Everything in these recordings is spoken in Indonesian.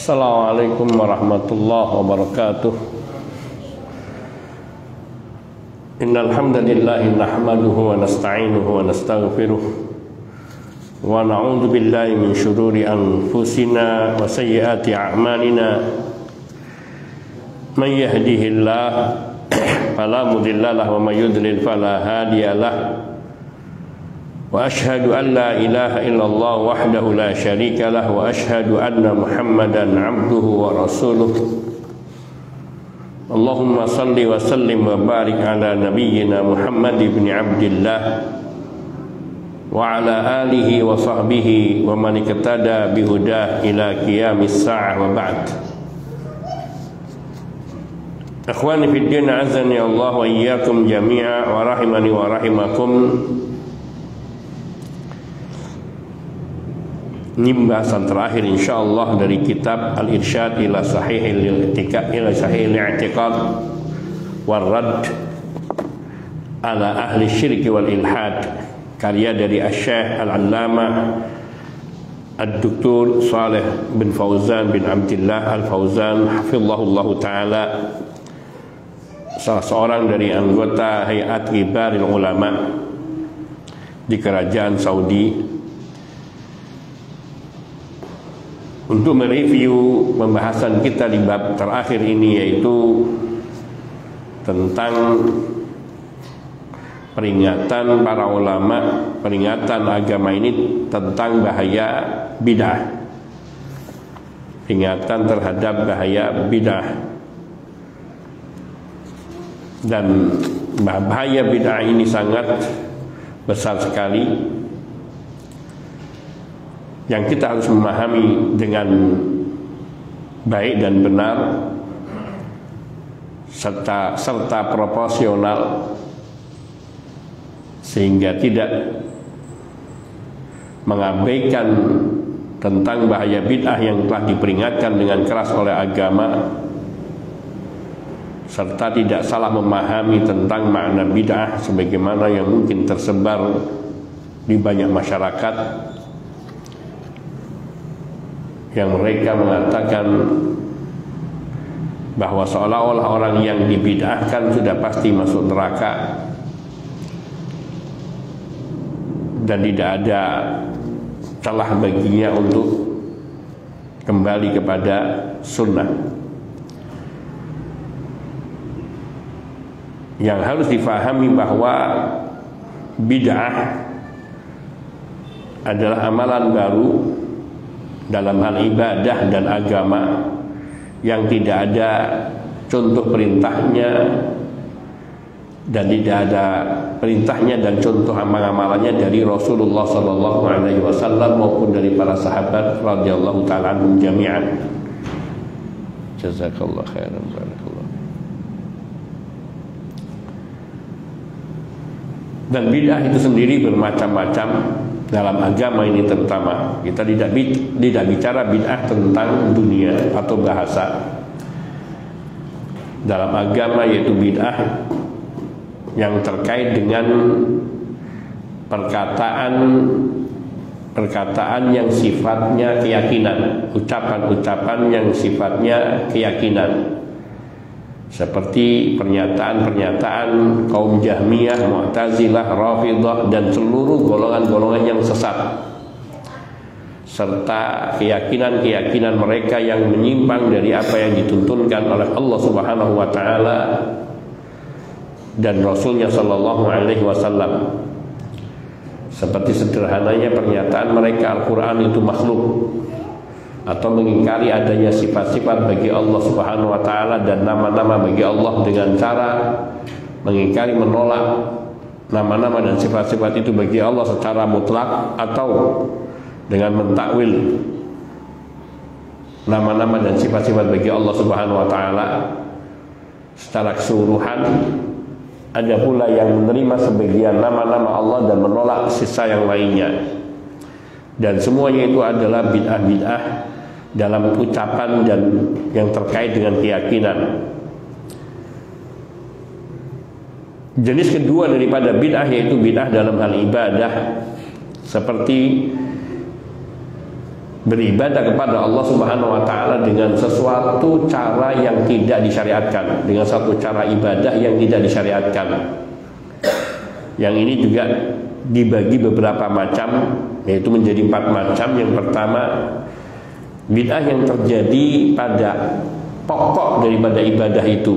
Assalamualaikum warahmatullahi wabarakatuh. Innal hamdalillah nahmaduhu wa nasta'inuhu wa nastaghfiruh wa na'udzu billahi min shururi anfusina wa sayyiati a'malina. Man yahdihillah fala mudilla lahu wa may yudlil fala hadiya lahu. Wa ashhadu an la ilaha illallah wahdahu la syarika lah wa ashhadu anna Muhammadan abduhu wa rasuluh. Allahumma salli wa sallim wa barik ala nabiyyina Muhammad ibn Abdillah wa ala alihi wa sahbihi wa man iktada bihudah ila qiyamis sa'ah wa ba'd. Akhwani fid din, azani Allah wa iyyakum jami'a wa rahimani wa rahimakum. Ini pembahasan terakhir insyaallah dari kitab Al-Irsyad ila Sahihil I'tiqad wal Radd ala ahli syirki wal ilhad, karya dari Asy-Syaikh Al-Allamah Ad-Doktor Shalih bin Fauzan bin Abdillah Al-Fauzan hafizahullah taala, salah seorang dari anggota Hayat Kibarul Ulama di kerajaan Saudi, untuk mereview pembahasan kita di bab terakhir ini, yaitu tentang peringatan para ulama, peringatan agama ini tentang bahaya bid'ah, peringatan terhadap bahaya bid'ah. Dan bahaya bid'ah ini sangat besar sekali, yang kita harus memahami dengan baik dan benar serta proporsional, sehingga tidak mengabaikan tentang bahaya bid'ah yang telah diperingatkan dengan keras oleh agama, serta tidak salah memahami tentang makna bid'ah sebagaimana yang mungkin tersebar di banyak masyarakat, yang mereka mengatakan bahwa seolah-olah orang yang dibid'ahkan sudah pasti masuk neraka dan tidak ada celah baginya untuk kembali kepada sunnah. Yang harus difahami bahwa bid'ah adalah amalan baru dalam hal ibadah dan agama yang tidak ada contoh perintahnya dan tidak ada perintahnya dan contoh amal-amalannya dari Rasulullah sallallahu alaihi wasallam maupun dari para sahabat radhiyallahu taala anhum jami'an. Jazakallahu khairan, barakallahu. Dan bid'ah itu sendiri bermacam-macam dalam agama ini, terutama kita tidak bicara bid'ah tentang dunia atau bahasa. Dalam agama yaitu bid'ah yang terkait dengan perkataan yang sifatnya keyakinan, ucapan-ucapan yang sifatnya keyakinan, seperti pernyataan-pernyataan kaum Jahmiyah, Mu'tazilah, Rafidhah dan seluruh golongan-golongan yang sesat, serta keyakinan-keyakinan mereka yang menyimpang dari apa yang dituntunkan oleh Allah Subhanahu wa taala dan Rasulnya sallallahu alaihi wasallam. Seperti sederhananya pernyataan mereka Al-Qur'an itu makhluk, atau mengingkari adanya sifat-sifat bagi Allah Subhanahu wa taala dan nama-nama bagi Allah dengan cara mengingkari, menolak nama-nama dan sifat-sifat itu bagi Allah secara mutlak, atau dengan mentakwil nama-nama dan sifat-sifat bagi Allah Subhanahu wa taala secara keseluruhan. Ada pula yang menerima sebagian nama-nama Allah dan menolak sisa yang lainnya. Dan semuanya itu adalah bid'ah-bid'ah dalam ucapan dan yang terkait dengan keyakinan. Jenis kedua daripada bid'ah yaitu bid'ah dalam hal ibadah, seperti beribadah kepada Allah Subhanahu wa taala dengan sesuatu cara yang tidak disyariatkan, dengan satu cara ibadah yang tidak disyariatkan. Yang ini juga dibagi beberapa macam, yaitu menjadi 4 macam. Yang pertama, bid'ah yang terjadi pada pokok daripada ibadah itu,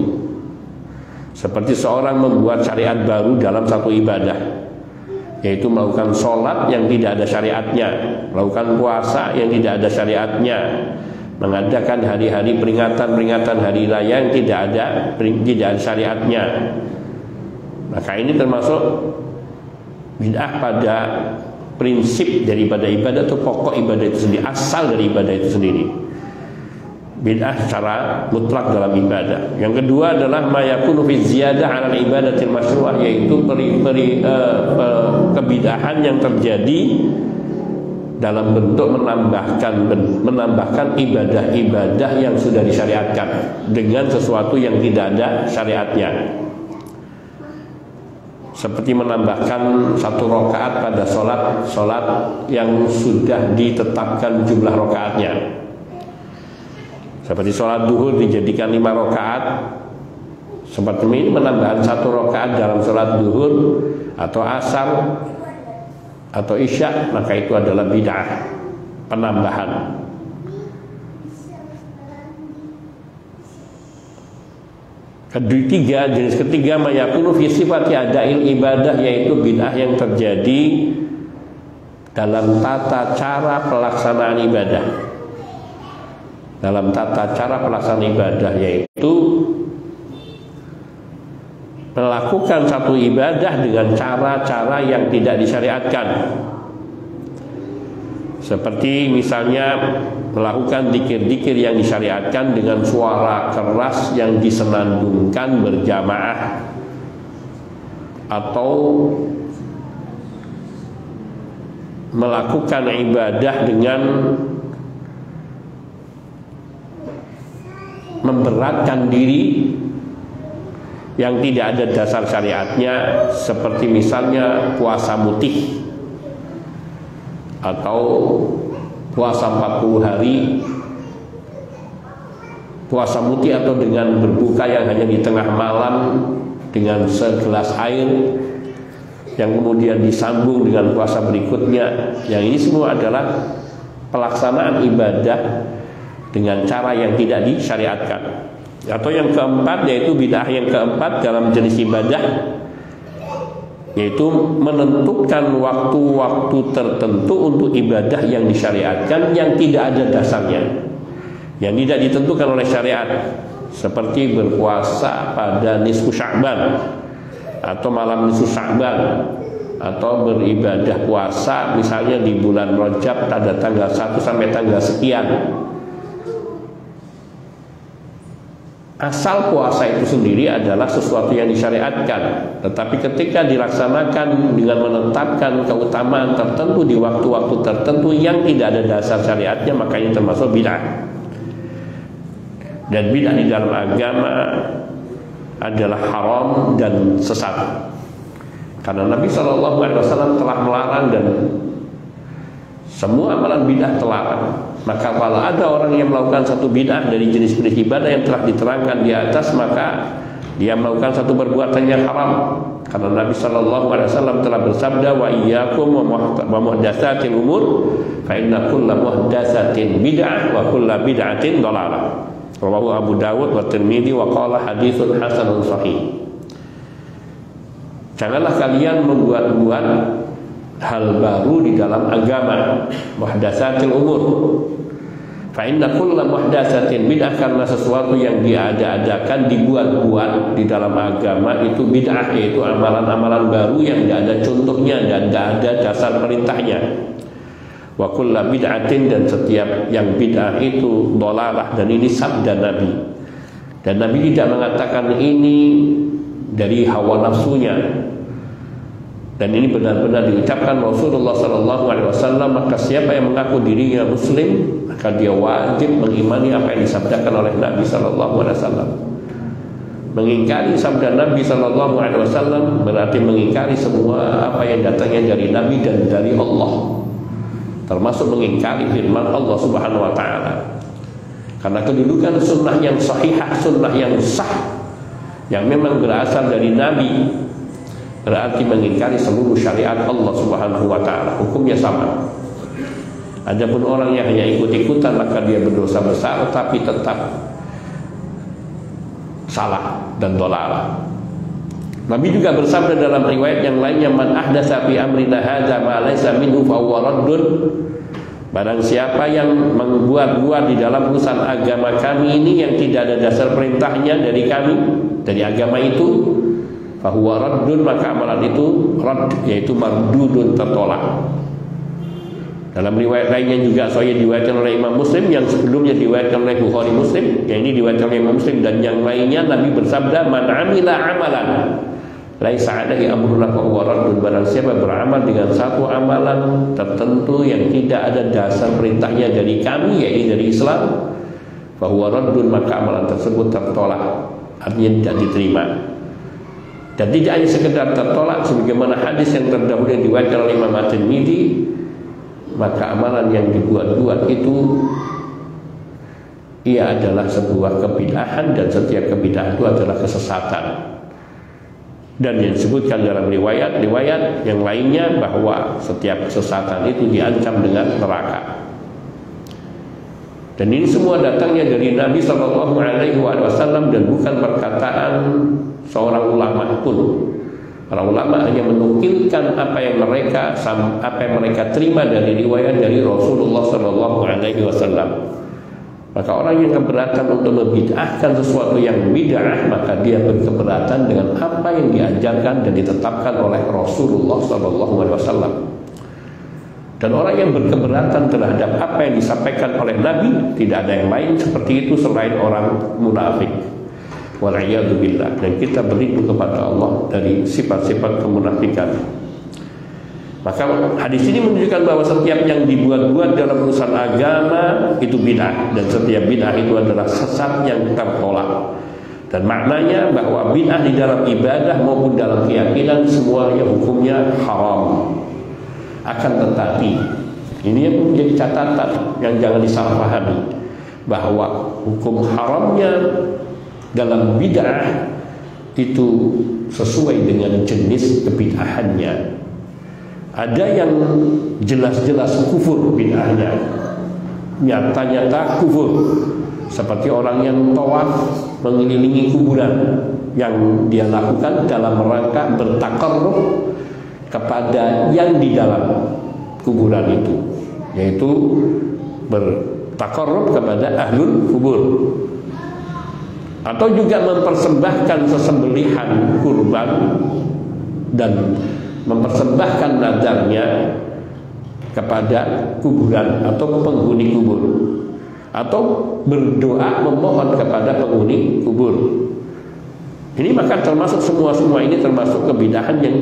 seperti seorang membuat syariat baru dalam satu ibadah, yaitu melakukan sholat yang tidak ada syariatnya, melakukan puasa yang tidak ada syariatnya, mengadakan hari-hari peringatan hari raya yang tidak ada syariatnya. Maka ini termasuk bid'ah pada prinsip daripada ibadah atau pokok ibadah itu sendiri, asal dari ibadah itu sendiri. Bid'ah secara mutlak dalam ibadah. Yang kedua adalah ma yakunu fi ziyadah 'ala al-ibadatil masyru'ah, yaitu kebid'ahan yang terjadi dalam bentuk menambahkan ibadah-ibadah yang sudah disyariatkan dengan sesuatu yang tidak ada syariatnya. Seperti menambahkan 1 rakaat pada sholat yang sudah ditetapkan jumlah rakaatnya. Seperti sholat duhur dijadikan 5 rakaat, seperti ini menambahkan 1 rakaat dalam sholat duhur atau asar atau isya, maka itu adalah bid'ah, penambahan. Jenis ketiga mayakunu fi sifati adail ibadah, yaitu bid'ah yang terjadi dalam tata cara pelaksanaan ibadah. Dalam tata cara pelaksanaan ibadah, yaitu melakukan satu ibadah dengan cara-cara yang tidak disyariatkan. Seperti misalnya melakukan zikir-zikir yang disyariatkan dengan suara keras yang disenandungkan berjamaah, atau melakukan ibadah dengan memberatkan diri yang tidak ada dasar syariatnya, seperti misalnya puasa mutih atau puasa 40 hari, puasa mutih atau dengan berbuka yang hanya di tengah malam dengan segelas air yang kemudian disambung dengan puasa berikutnya. Yang ini semua adalah pelaksanaan ibadah dengan cara yang tidak disyariatkan. Atau yang keempat, yaitu bid'ah yang keempat dalam jenis ibadah, yaitu menentukan waktu-waktu tertentu untuk ibadah yang disyariatkan yang tidak ada dasarnya, yang tidak ditentukan oleh syariat, seperti berpuasa pada nisfu Sya'ban atau malam nisfu Sya'ban, atau beribadah puasa misalnya di bulan Rajab pada tanggal 1 sampai tanggal sekian. Asal puasa itu sendiri adalah sesuatu yang disyariatkan, tetapi ketika dilaksanakan dengan menetapkan keutamaan tertentu di waktu-waktu tertentu yang tidak ada dasar syariatnya, maka ini termasuk bid'ah. Dan bid'ah di dalam agama adalah haram dan sesat, karena Nabi SAW telah melarang, dan semua amalan bid'ah terlarang. Maka kalau ada orang yang melakukan satu bid'ah dari jenis-jenis ibadah yang telah diterangkan di atas, maka dia melakukan satu perbuatan yang haram. Karena Nabi SAW telah bersabda, wa iyyakum wa muhdatsatil umur fa inna kulla muhdatsatin bid'ah wa kulla bid'atin dhalalah. Rawahu Abu Dawud wa Tirmidzi wa qala haditsun hasanun sahih. Janganlah kalian membuat-buat hal baru di dalam agama, muhdatsatil umur. Fa inna kulla muhdatsatin bid'ah, karena sesuatu yang diada-adakan, dibuat-buat di dalam agama itu bid'ah, yaitu amalan-amalan baru yang tidak ada contohnya dan tidak ada dasar perintahnya. Wa kulla bid'atin, dan setiap yang bid'ah itu dhalalah, dan ini sabda Nabi. Dan Nabi tidak mengatakan ini dari hawa nafsunya, dan ini benar-benar diucapkan Rasulullah SAW. Maka siapa yang mengaku dirinya muslim, maka dia wajib mengimani apa yang disabdakan oleh Nabi SAW. Mengingkari sabda Nabi SAW berarti mengingkari semua apa yang datangnya dari Nabi dan dari Allah. termasuk mengingkari firman Allah Subhanahu wa taala. Karena kedudukan sunnah yang sahihah, sunnah yang sah, yang memang berasal dari Nabi, berarti mengingkari seluruh syariat Allah Subhanahu wa taala. Hukumnya sama. Adapun orang yang hanya ikut-ikutan, maka dia berdosa besar tapi tetap salah dan dhalalah. Nabi juga bersabda dalam riwayat yang lainnya, man ahdatsa fi amrina hadza ma laysa minhu fa huwa raddun. Barang siapa yang membuat-buat di dalam urusan agama kami ini yang tidak ada dasar perintahnya dari kami, dari agama itu, fa huwa raddun, maka amalan itu radd, yaitu mardudun, tertolak. Dalam riwayat lainnya juga sahih diriwayatkan oleh Imam Muslim, yang sebelumnya diriwayatkan oleh Bukhari Muslim, yang ini diriwayatkan oleh Imam Muslim, dan yang lainnya Nabi bersabda, man amila amalan laisa alaihi amruna fa huwa raddun. Barang siapa beramal dengan satu amalan tertentu yang tidak ada dasar perintahnya dari kami, yaitu dari Islam, fa huwa raddun, maka amalan tersebut tertolak, artinya tidak diterima. Dan tidak hanya sekedar tertolak, sebagaimana hadis yang terdahulu yang diriwayatkan oleh Imam At-Tirmidzi, maka amalan yang dibuat-buat itu ia adalah sebuah kebid'ahan, dan setiap kebid'ahan itu adalah kesesatan. Dan yang disebutkan dalam riwayat yang lainnya bahwa setiap kesesatan itu diancam dengan neraka. Dan ini semua datangnya dari Nabi SAW dan bukan perkataan seorang ulama pun. Para ulama hanya menukilkan apa yang mereka terima dari riwayat dari Rasulullah SAW. Maka orang yang keberatan untuk membid'ahkan sesuatu yang bid'ah, maka dia berkeberatan dengan apa yang diajarkan dan ditetapkan oleh Rasulullah SAW. Dan orang yang berkeberatan terhadap apa yang disampaikan oleh Nabi, tidak ada yang lain seperti itu selain orang munafik. Wal'iyadu billah. Dan kita berlindung kepada Allah dari sifat-sifat kemunafikan. Maka hadis ini menunjukkan bahwa setiap yang dibuat-buat dalam urusan agama itu bid'ah, dan setiap bid'ah itu adalah sesat yang tertolak. Dan maknanya bahwa bid'ah di dalam ibadah maupun dalam keyakinan semuanya hukumnya haram. Akan tetapi ini yang menjadi catatan yang jangan disalahpahami, bahwa hukum haramnya dalam bid'ah itu sesuai dengan jenis kebid'ahannya. Ada yang jelas-jelas kufur bid'ahnya, nyata-nyata kufur, seperti orang yang tawaf mengelilingi kuburan, yang dia lakukan dalam rangka bertakarruf kepada yang di dalam kuburan itu, yaitu bertakarruf kepada ahlul kubur. Atau juga mempersembahkan sesembelihan kurban dan mempersembahkan nadarnya kepada kuburan atau penghuni kubur, atau berdoa memohon kepada penghuni kubur. Ini maka termasuk semua ini termasuk kebid'ahan yang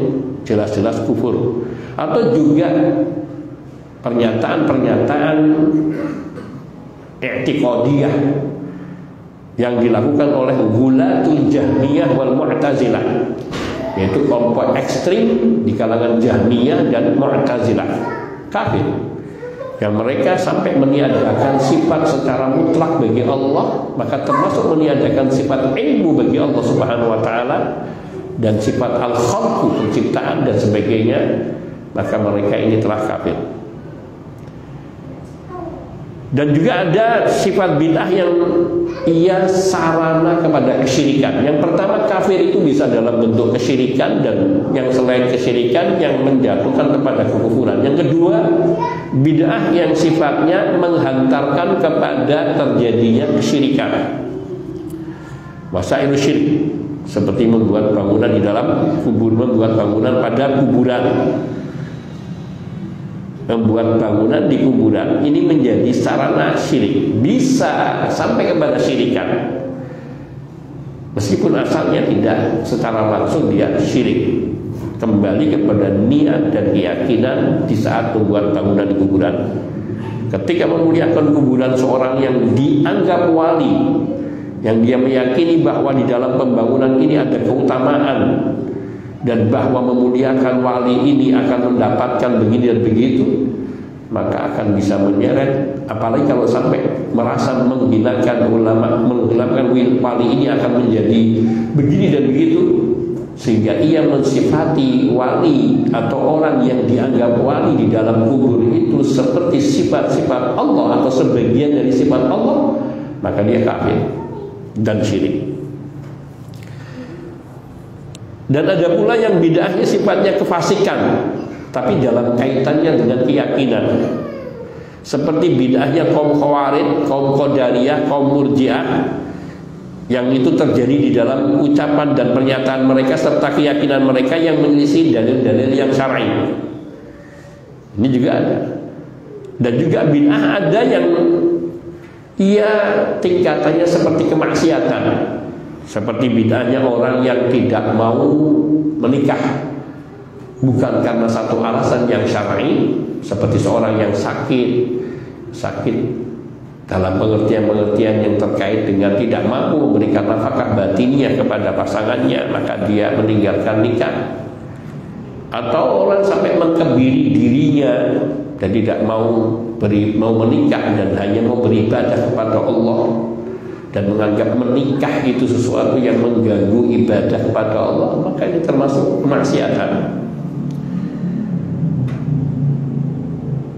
jelas-jelas kufur. Atau juga pernyataan-pernyataan i'tiqadiyah yang dilakukan oleh Ghulatul Jahmiyah wal Mu'tazilah, yaitu kelompok ekstrim di kalangan Jahmiyah dan Mu'tazilah, kafir, yang mereka sampai meniadakan sifat secara mutlak bagi Allah, maka termasuk meniadakan sifat ilmu bagi Allah Subhanahu wa taala dan sifat al-khalqu, penciptaan dan sebagainya, maka mereka ini telah kafir. Dan juga ada sifat bid'ah yang ia sarana kepada kesyirikan. Yang pertama, kafir itu bisa dalam bentuk kesyirikan, dan yang selain kesyirikan yang menjatuhkan kepada kekufuran. Yang kedua, bid'ah yang sifatnya menghantarkan kepada terjadinya kesyirikan. Wasailus syirik, seperti membuat bangunan di dalam kubur, membuat bangunan pada kuburan, membuat bangunan di kuburan. Ini menjadi sarana syirik, bisa sampai kepada syirikan, meskipun asalnya tidak secara langsung dia syirik. Kembali kepada niat dan keyakinan di saat membuat bangunan di kuburan. Ketika memuliakan kuburan seorang yang dianggap wali, yang dia meyakini bahwa di dalam pembangunan ini ada keutamaan, dan bahwa memuliakan wali ini akan mendapatkan begini dan begitu, maka akan bisa menyeret. Apalagi kalau sampai merasa menghinakan ulama, menghinakan wali ini akan menjadi begini dan begitu, sehingga ia mensifati wali atau orang yang dianggap wali di dalam kubur itu seperti sifat-sifat Allah atau sebagian dari sifat Allah, maka dia kafir dan syirik. Dan ada pula yang bid'ahnya sifatnya kefasikan, tapi dalam kaitannya dengan keyakinan, seperti bid'ahnya kaum Khawarij, kaum Qadariyah, kaum Murji'ah, yang itu terjadi di dalam ucapan dan pernyataan mereka serta keyakinan mereka yang menyelisih dalil-dalil yang syar'i. Ini juga ada. Dan juga bid'ah ada yang ia tingkatannya seperti kemaksiatan, seperti bid'ahnya orang yang tidak mau menikah bukan karena satu alasan yang syar'i, seperti seorang yang sakit dalam pengertian-pengertian yang terkait dengan tidak mampu memberikan nafkah batinnya kepada pasangannya, maka dia meninggalkan nikah. Atau orang sampai mengkebiri dirinya dan tidak mau menikah dan hanya mau beribadah kepada Allah, dan menganggap menikah itu sesuatu yang mengganggu ibadah kepada Allah, maka ini termasuk kemaksiatan.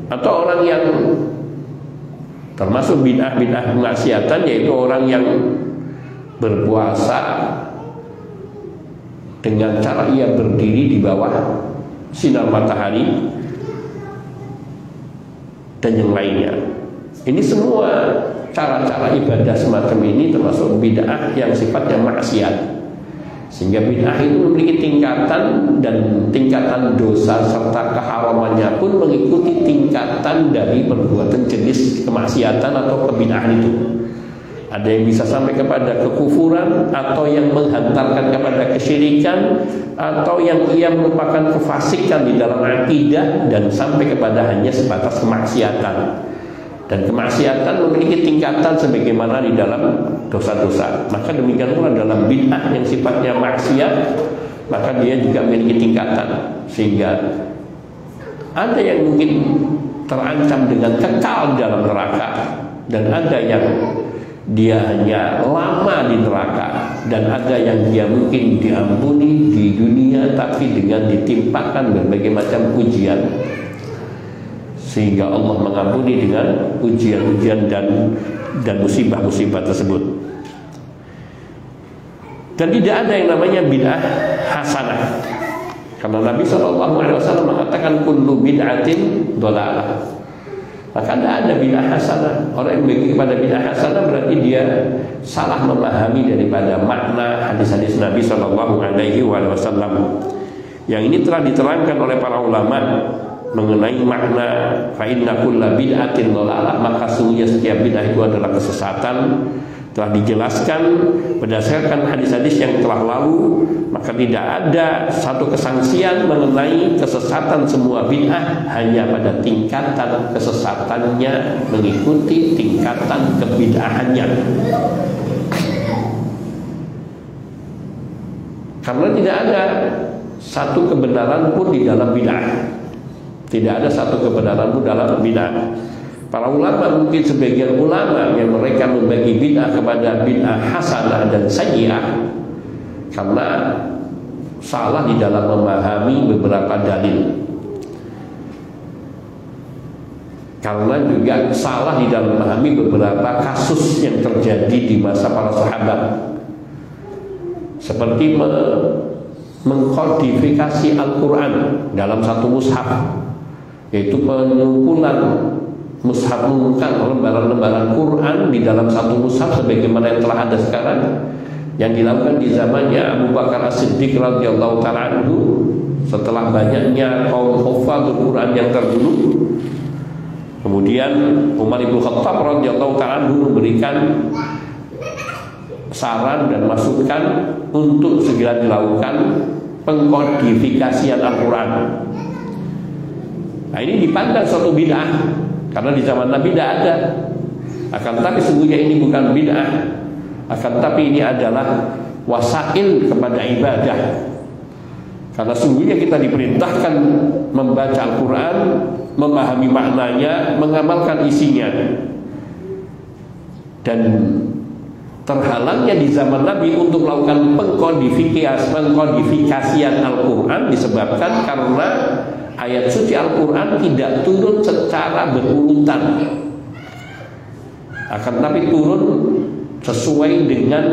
Atau orang yang termasuk bid'ah kemaksiatan, yaitu orang yang berpuasa dengan cara ia berdiri di bawah sinar matahari dan yang lainnya. Ini semua cara-cara ibadah semacam ini termasuk bid'ah yang sifatnya maksiat, sehingga bid'ah itu memiliki tingkatan, dan tingkatan dosa serta keharamannya pun mengikuti tingkatan dari perbuatan jenis kemaksiatan atau kebid'ahan itu. Ada yang bisa sampai kepada kekufuran, atau yang menghantarkan kepada kesyirikan, atau yang ia merupakan kefasikan di dalam akidah dan sampai kepada hanya sebatas kemaksiatan. Dan kemaksiatan memiliki tingkatan sebagaimana di dalam dosa-dosa. Maka demikian pula dalam bid'ah yang sifatnya maksiat, maka dia juga memiliki tingkatan, sehingga ada yang mungkin terancam dengan kekal dalam neraka, dan ada yang dia hanya lama di neraka, dan ada yang dia mungkin diampuni di dunia tapi dengan ditimpakan berbagai macam ujian, sehingga Allah mengampuni dengan ujian-ujian dan musibah-musibah tersebut. Dan tidak ada yang namanya bid'ah hasanah, karena Nabi SAW mengatakan kullu bid'atin dhalalah. Maka tidak ada bid'ah hasanah. Orang yang begitu kepada bid'ah hasanah berarti dia salah memahami daripada makna hadis-hadis Nabi SAW. Yang ini telah diterangkan oleh para ulama mengenai makna fa inna kulla bid'atin dhalalah, maka sungguhnya setiap bid'ah itu adalah kesesatan. Telah dijelaskan berdasarkan hadis-hadis yang telah lalu, maka tidak ada satu kesangsian mengenai kesesatan semua bid'ah, hanya pada tingkatan kesesatannya mengikuti tingkatan kebid'ahannya. Karena tidak ada satu kebenaran pun di dalam bid'ah. Tidak ada satu kebenaran pun dalam bid'ah. Para ulama, mungkin sebagian ulama yang mereka membagi bid'ah kepada bid'ah hasanah dan sayyi'ah karena salah di dalam memahami beberapa dalil, karena juga salah di dalam memahami beberapa kasus yang terjadi di masa para sahabat, seperti mengkodifikasi Al-Quran dalam satu mushaf, yaitu pengumpulan mushaf, mengumumkan lembaran-lembaran Quran di dalam satu mushaf sebagaimana yang telah ada sekarang, yang dilakukan di zamannya Abu Bakar As-Siddiq radhiyallahu ta'ala anhu, setelah banyaknya kaum hufadzul Quran yang terdahulu. Kemudian Umar ibn Khattab radhiyallahu ta'ala anhu memberikan saran dan masukan untuk segera dilakukan pengkodifikasian Al-Quran. Nah, ini dipandang suatu bid'ah karena di zaman Nabi tidak ada. Akan tetapi sesungguhnya ini bukan bid'ah, akan tetapi ini adalah wasail kepada ibadah. Karena sesungguhnya kita diperintahkan membaca Al-Quran memahami maknanya, mengamalkan isinya. Dan terhalangnya di zaman Nabi untuk melakukan pengkodifikasian Al-Quran disebabkan karena ayat suci Al-Quran tidak turun secara berurutan, akan tapi turun sesuai dengan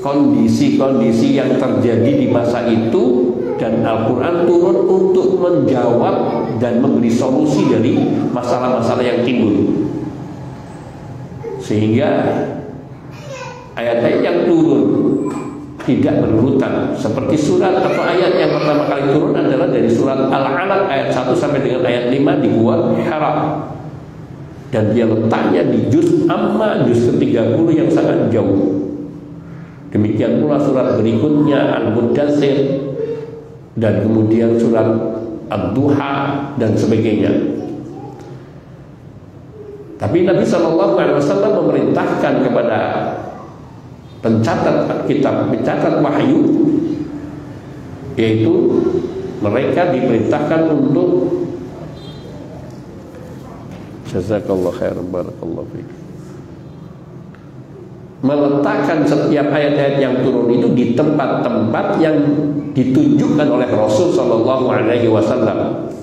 kondisi-kondisi yang terjadi di masa itu, dan Al-Quran turun untuk menjawab dan memberi solusi dari masalah-masalah yang timbul. Sehingga ayat-ayat yang turun tidak berurutan. Seperti surat atau ayat yang pertama kali turun adalah dari surat Al-Alaq ayat 1 sampai dengan ayat 5 di Gua Hira. Dan dia letaknya di juz amma, juz ke-30 yang sangat jauh. Demikian pula surat berikutnya Al-Muddatsir, dan kemudian surat Ad-Duha dan sebagainya. Tapi Nabi SAW memerintahkan kepada pencatat kitab, pencatat wahyu, yaitu mereka diperintahkan untuk jazakallahu khairan barakallahu fiik, meletakkan setiap ayat-ayat yang turun itu di tempat-tempat yang ditunjukkan oleh Rasul Sallallahu Alaihi Wasallam.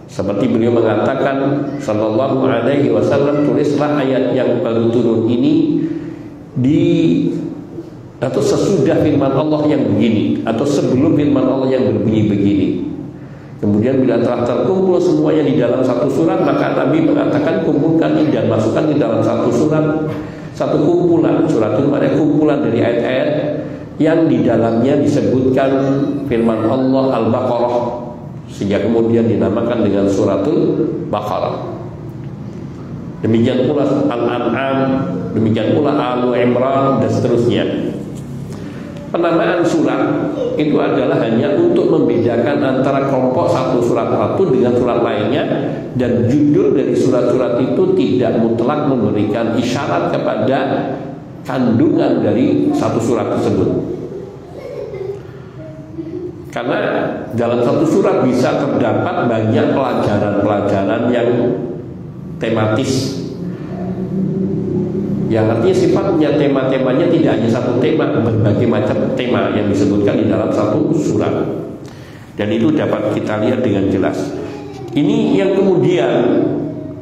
Seperti beliau mengatakan Sallallahu Alaihi Wasallam, tulislah ayat yang baru turun ini di atau sesudah firman Allah yang begini, atau sebelum firman Allah yang berbunyi begini. Kemudian bila telah terkumpul semuanya di dalam satu surat, maka Nabi mengatakan kumpulkan dan masukkan di dalam satu surat, satu kumpulan. Surat itu ada kumpulan dari ayat-ayat yang di dalamnya disebutkan firman Allah Al-Baqarah, sehingga kemudian dinamakan dengan suratul Baqarah. Demikian pula Al-An'am, demikian pula Al-Imran, dan seterusnya. Penamaan surat itu adalah hanya untuk membedakan antara kelompok satu surat satu dengan surat lainnya, dan judul dari surat-surat itu tidak mutlak memberikan isyarat kepada kandungan dari satu surat tersebut. Karena dalam satu surat bisa terdapat banyak pelajaran-pelajaran yang tematis, yang artinya sifatnya tema-temanya tidak hanya satu tema, berbagai macam tema yang disebutkan di dalam satu surat. Dan itu dapat kita lihat dengan jelas. Ini yang kemudian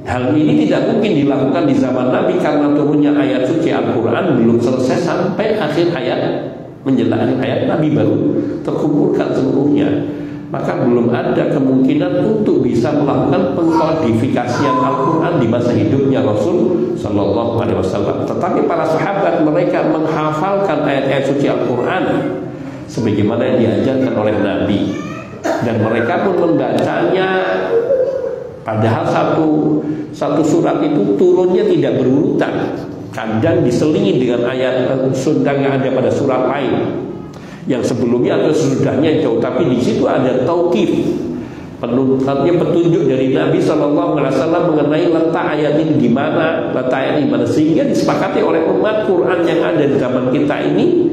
hal ini tidak mungkin dilakukan di zaman Nabi, karena turunnya ayat suci Al-Quran belum selesai sampai akhir hayat, menjelang ayat Nabi baru terkumpulkan seluruhnya. Maka belum ada kemungkinan untuk bisa melakukan pengkodifikasian Al-Quran di masa hidupnya Rasul Sallallahu Alaihi Wasallam. Tetapi para sahabat mereka menghafalkan ayat-ayat suci Al-Quran sebagaimana yang diajarkan oleh Nabi, dan mereka pun membacanya. Padahal satu surat itu turunnya tidak berurutan, kadang diselingi dengan ayat sundang yang ada pada surat lain yang sebelumnya atau sesudahnya jauh, tapi di situ ada tauqif, petunjuk dari Nabi Sallallahu Alaihi Wasallam mengenai letak ayat ini di mana, letak ayat di mana, sehingga disepakati oleh umat Quran yang ada di zaman kita ini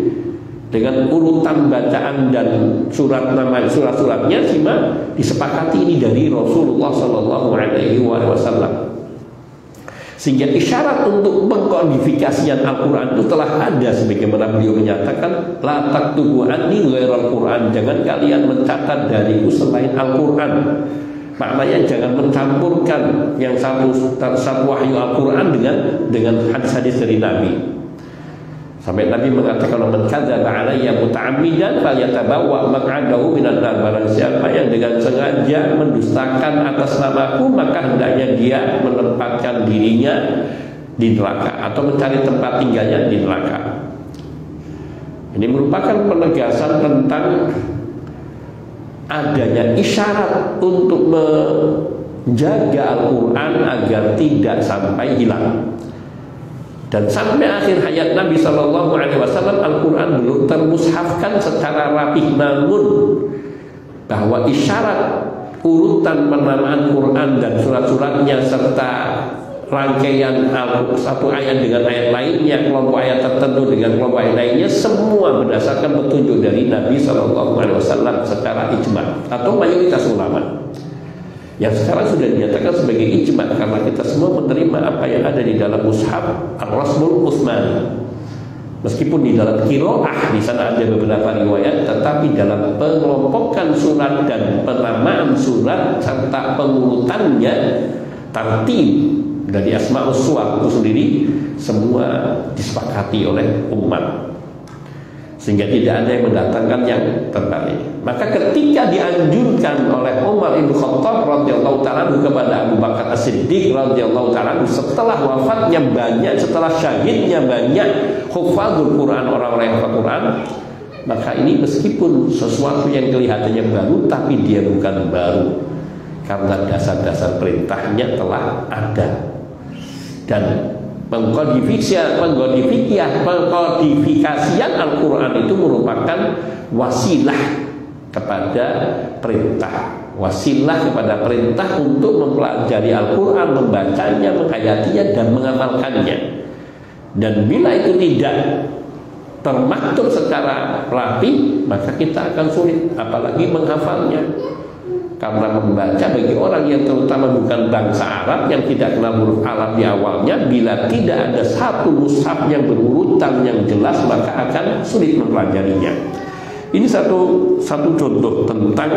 dengan urutan bacaan dan surat-suratnya, sehingga disepakati ini dari Rasulullah Sallallahu Alaihi Wasallam. Sehingga isyarat untuk pengkodifikasian Al-Quran itu telah ada, sebagaimana beliau menyatakan, la taktubu anni ghairal Quran, jangan kalian mencatat dariku selain Al-Quran. Maknanya jangan mencampurkan yang satu wahyu Al-Quran dengan hadis-hadis dari Nabi. Sampai Nabi mengatakan, man kadzaba alayya muta'ammidan falyatabawwa maq'adahu minan nar. Barang siapa yang dengan sengaja mendustakan atas namaku, maka hendaknya dia menempatkan dirinya di neraka atau mencari tempat tinggalnya di neraka. Ini merupakan penegasan tentang adanya isyarat untuk menjaga Al-Quran agar tidak sampai hilang. Dan sampai akhir hayat Nabi Sallallahu Alaihi Wasallam, Al-Quran belum termushafkan secara rapih, namun bahwa isyarat urutan penamaan Quran dan surat-suratnya serta rangkaian satu ayat dengan ayat lainnya, kelompok ayat tertentu dengan kelompok ayat lainnya, semua berdasarkan petunjuk dari Nabi Sallallahu Alaihi Wasallam secara ijma atau mayoritas ulama. yang sekarang sudah dinyatakan sebagai ijma karena kita semua menerima apa yang ada di dalam mushaf Ar-Rasmul Utsmani. Meskipun di dalam qiraah di sana ada beberapa riwayat, tetapi dalam pengelompokan surat dan penamaan surat serta pengurutannya, tartib dari Asmaul Suwar itu sendiri semua disepakati oleh umat, sehingga tidak ada yang mendatangkan yang terbalik. Maka ketika dianjurkan oleh Umar bin Khattab radhiyallahu taala kepada Abu Bakar As-Siddiq radhiyallahu taala setelah wafatnya banyak, setelah syahidnya banyak hufadzul Quran, orang-orang yang hafal Quran, maka ini meskipun sesuatu yang kelihatannya baru, tapi dia bukan baru karena dasar-dasar perintahnya telah ada. Dan pengkodifikasian Al-Quran itu merupakan wasilah kepada perintah, wasilah kepada perintah untuk mempelajari Al-Quran, membacanya, menghayatinya, dan mengamalkannya. Dan bila itu tidak termaktub secara rapi, maka kita akan sulit, apalagi menghafalnya. Karena membaca bagi orang yang terutama bukan bangsa Arab, yang tidak kenal huruf Arab di awalnya, bila tidak ada satu mushaf yang berurutan yang jelas, maka akan sulit mempelajarinya. Ini satu contoh tentang,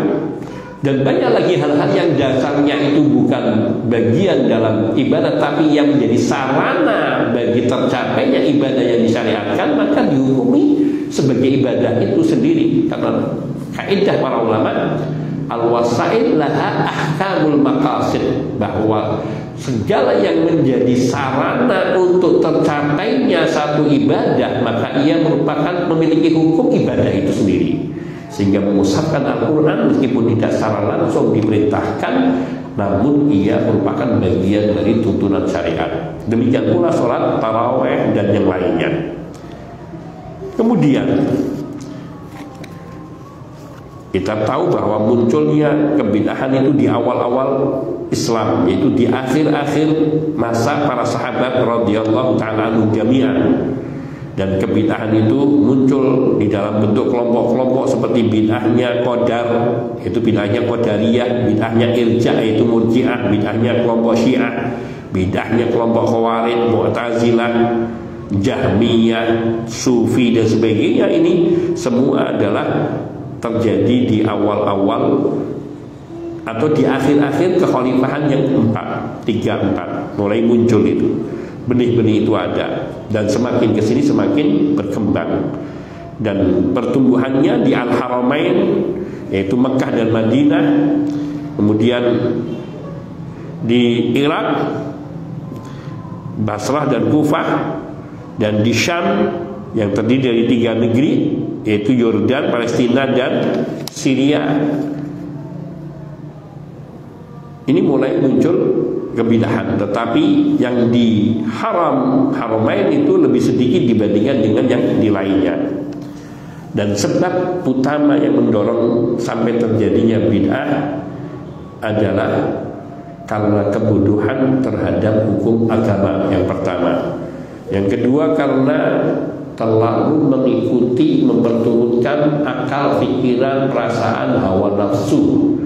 dan banyak lagi hal-hal yang dasarnya itu bukan bagian dalam ibadah, tapi yang menjadi sarana bagi tercapainya ibadah yang disyariatkan, maka dihukumi sebagai ibadah itu sendiri. Karena kaidah para ulama, al-wasail laha ahkamul maqasid, bahwa segala yang menjadi sarana untuk tercapainya satu ibadah, maka ia merupakan memiliki hukum ibadah itu sendiri. Sehingga mengushafkan Al-Quran meskipun tidak secara langsung diperintahkan, namun ia merupakan bagian dari tuntunan syariat. Demikian pula sholat tarawih dan yang lainnya. Kemudian kita tahu bahwa munculnya kebid'ahan itu di awal-awal Islam, yaitu di akhir-akhir masa para sahabat radhiyallahu ta'ala anhum jami'an. Dan kebid'ahan itu muncul di dalam bentuk kelompok-kelompok seperti bid'ahnya Qadar, yaitu bid'ahnya Qadariyah, bid'ahnya Irja' yaitu Murji'ah, bid'ahnya kelompok Syiah, bid'ahnya kelompok Khawarij, Mu'tazilah, Jahmiyah, Sufi dan sebagainya. Ini semua adalah terjadi di awal-awal atau di akhir-akhir kekhalifahan yang 3-4 mulai muncul itu. Benih-benih itu ada, dan semakin kesini semakin berkembang, dan pertumbuhannya di Al-Haramain yaitu Mekah dan Madinah, kemudian di Irak, Basrah dan Kufah, dan di Syam yang terdiri dari 3 negeri yaitu Yordan, Palestina, dan Syria. Ini mulai muncul kebid'ahan, tetapi yang di Haramain itu lebih sedikit dibandingkan dengan yang di lainnya. Dan sebab utama yang mendorong sampai terjadinya bid'ah adalah karena kebodohan terhadap hukum agama yang pertama. Yang kedua karena terlalu mengikuti, memperturutkan akal, pikiran, perasaan, hawa nafsu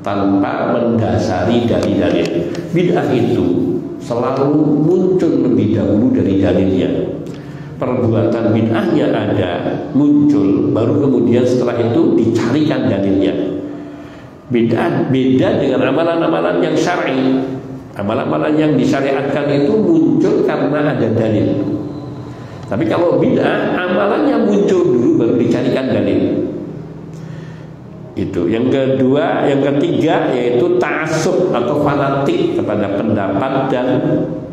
tanpa mendasari dalil-dalil. Bid'ah itu selalu muncul lebih dahulu dari dalilnya. Perbuatan bid'ahnya ada, muncul, baru kemudian setelah itu dicarikan dalilnya. Bid'ah beda dengan amalan-amalan yang syar'i. Amalan-amalan yang disyariatkan itu muncul karena ada dalil. Tapi kalau bid'ah, amalannya muncul dulu baru dicarikan dalil. Itu. Yang kedua, yang ketiga yaitu ta'assub atau fanatik kepada pendapat dan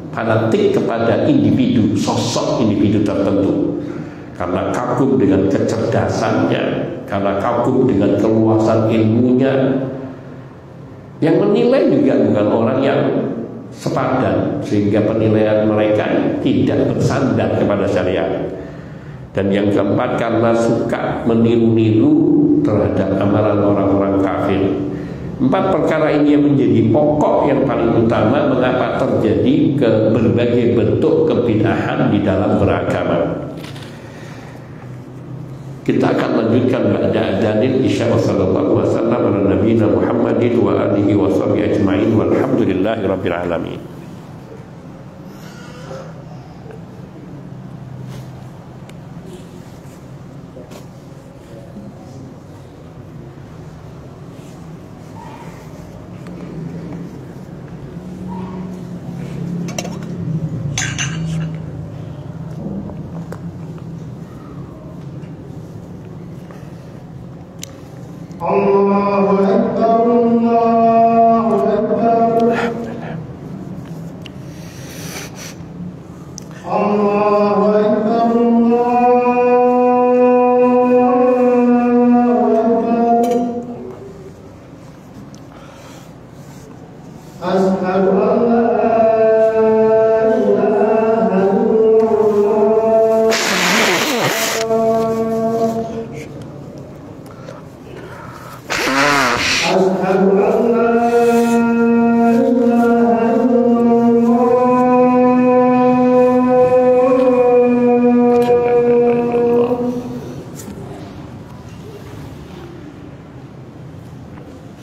fanatik kepada individu, sosok individu tertentu. Karena kagum dengan kecerdasannya, karena kagum dengan keluasan ilmunya. Yang menilai juga bukan orang yang sepadan, sehingga penilaian mereka tidak bersandar kepada syariat. Dan yang keempat karena suka meniru-niru terhadap amalan orang-orang kafir. 4 perkara ini yang menjadi pokok yang paling utama mengapa terjadi ke berbagai bentuk kebid'ahan di dalam beragama. Kita akan lanjutkan ba'da adzanil isya wa sallallahu wasallam ala nabiyina Muhammadin wa alihi wa sahbihi ajma'in walhamdulillahi rabbil alamin. Allahu Akbar, Allahu Akbar. Allahu Akbar, Allahu Akbar. Asyhadu an la ilaha illallah. Asyhadu an la ilaha illallah.